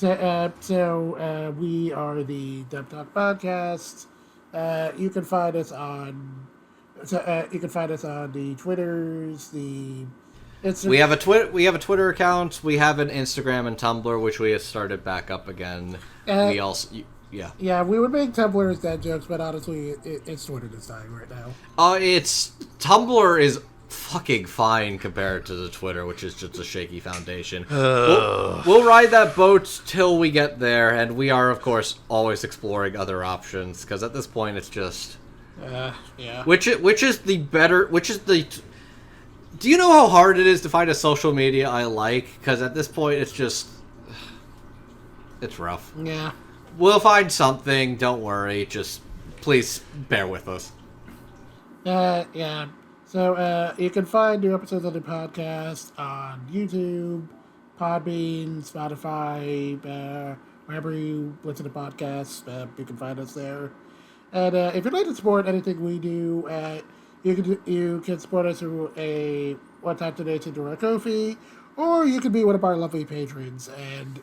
we are the Dub Talk Podcast. You can find us on the Twitters, the Instagram. We have a Twitter account. We have an Instagram and Tumblr, which we have started back up again. We also. Yeah, we would make Tumblr as dad jokes, but honestly, it's Twitter this time right now. Tumblr is fucking fine compared to the Twitter, which is just a shaky foundation. We'll ride that boat till we get there, and we are, of course, always exploring other options, because at this point it's just... yeah. Which is the... Do you know how hard it is to find a social media I like? Because at this point it's just... It's rough. Yeah. We'll find something, don't worry, just please bear with us. Yeah. So, you can find new episodes of the podcast on YouTube, Podbean, Spotify, wherever you listen to podcasts, you can find us there. And if you'd like to support anything we do, you can support us through a one-time donation to our Ko-fi, or you can be one of our lovely patrons. And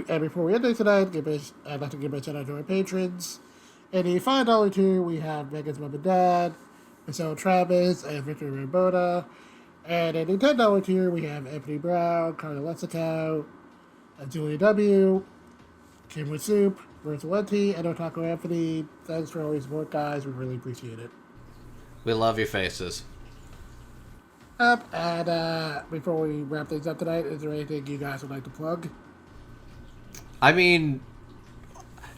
before we end it tonight, I'd like to give a shout out to our patrons. In the $5 tier, we have Megan's mom and dad, Michelle Travis, and Victor Ramboda. And in the $10 tier, we have Anthony Brown, Carla Lessicow, Julia W., Kim with Soup, Bertha Lenti, and Otaku Anthony. Thanks for all your support, guys. We really appreciate it. We love your faces. And before we wrap things up tonight, is there anything you guys would like to plug? I mean,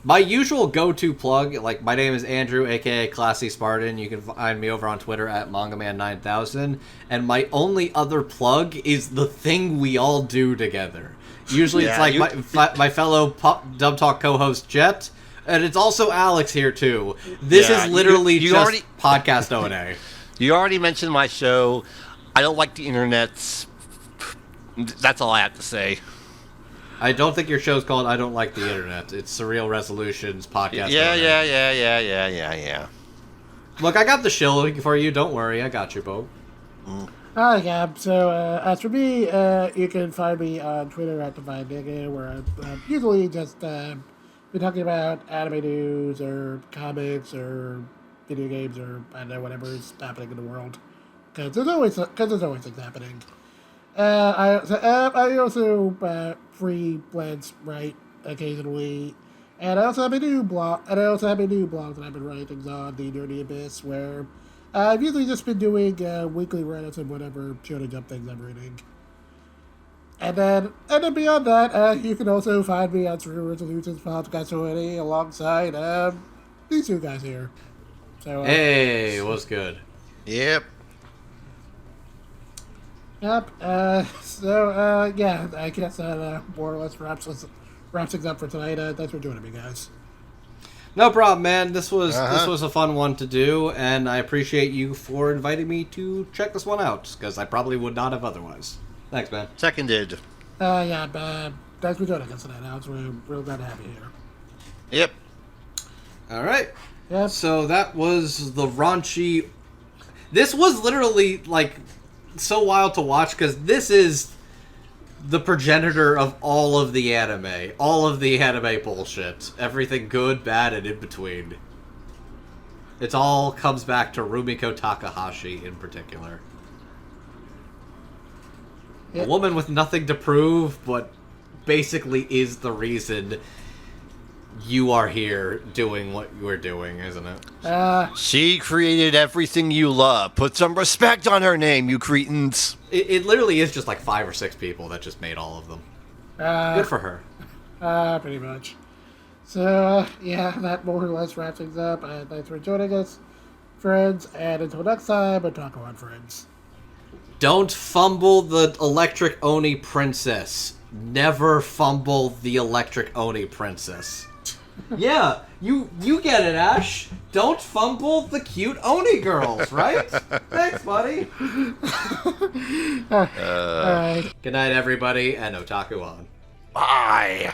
my usual go-to plug, like, my name is Andrew, aka Classy Spartan. You can find me over on Twitter at MangaMan9000. And my only other plug is the thing we all do together. Usually it's like my fellow Dub Talk co-host Jet, and it's also Alex here too. This is literally just PodcastONA. You already mentioned my show. I don't like the internet. That's all I have to say. I don't think your show's called I Don't Like the Internet. It's Surreal Resolutions Podcast. Yeah. Look, I got the shill for you. Don't worry, I got you, Bo. Hi, Gab. So, as for me, you can find me on Twitter at DivineNigga, where I'm usually just been talking about anime news or comics or video games or, I don't know, whatever's happening in the world. Because there's always things happening. I also freelance write occasionally, and I also have a new blog. And I also have a new blog that I've been writing things on, the Nerdy Abyss, where I've usually just been doing weekly write-ups of whatever Shonen Jump things I'm reading. And then beyond that, you can also find me on True Resolutions PodcastONA alongside these two guys here. So Hey, what's good? Yep. Yep. Yeah, I guess that more or less wraps things up for tonight. Thanks for joining me, guys. No problem, man. This was a fun one to do, and I appreciate you for inviting me to check this one out, because I probably would not have otherwise. Thanks, man. Seconded. Yeah, thanks for joining us tonight, Alex. We're real glad to have you here. Yep. All right. Yep. So that was the raunchy... This was literally, like, so wild to watch, because this is the progenitor of all of the anime. All of the anime bullshit. Everything good, bad, and in between. It all comes back to Rumiko Takahashi in particular. Yep. A woman with nothing to prove, but basically is the reason you are here doing what you are doing, isn't it? She created everything you love. Put some respect on her name, you cretins. It literally is just like 5 or 6 people that just made all of them. Good for her. Pretty much. So, yeah, that more or less wraps things up. Thanks for joining us, friends, and until next time, Otaku on Friends. Don't fumble the Electric Oni Princess. Never fumble the Electric Oni Princess. Yeah, you get it, Ash. Don't fumble the cute Oni girls, right? Thanks, buddy. All right. Good night, everybody, and Otaku on. Bye.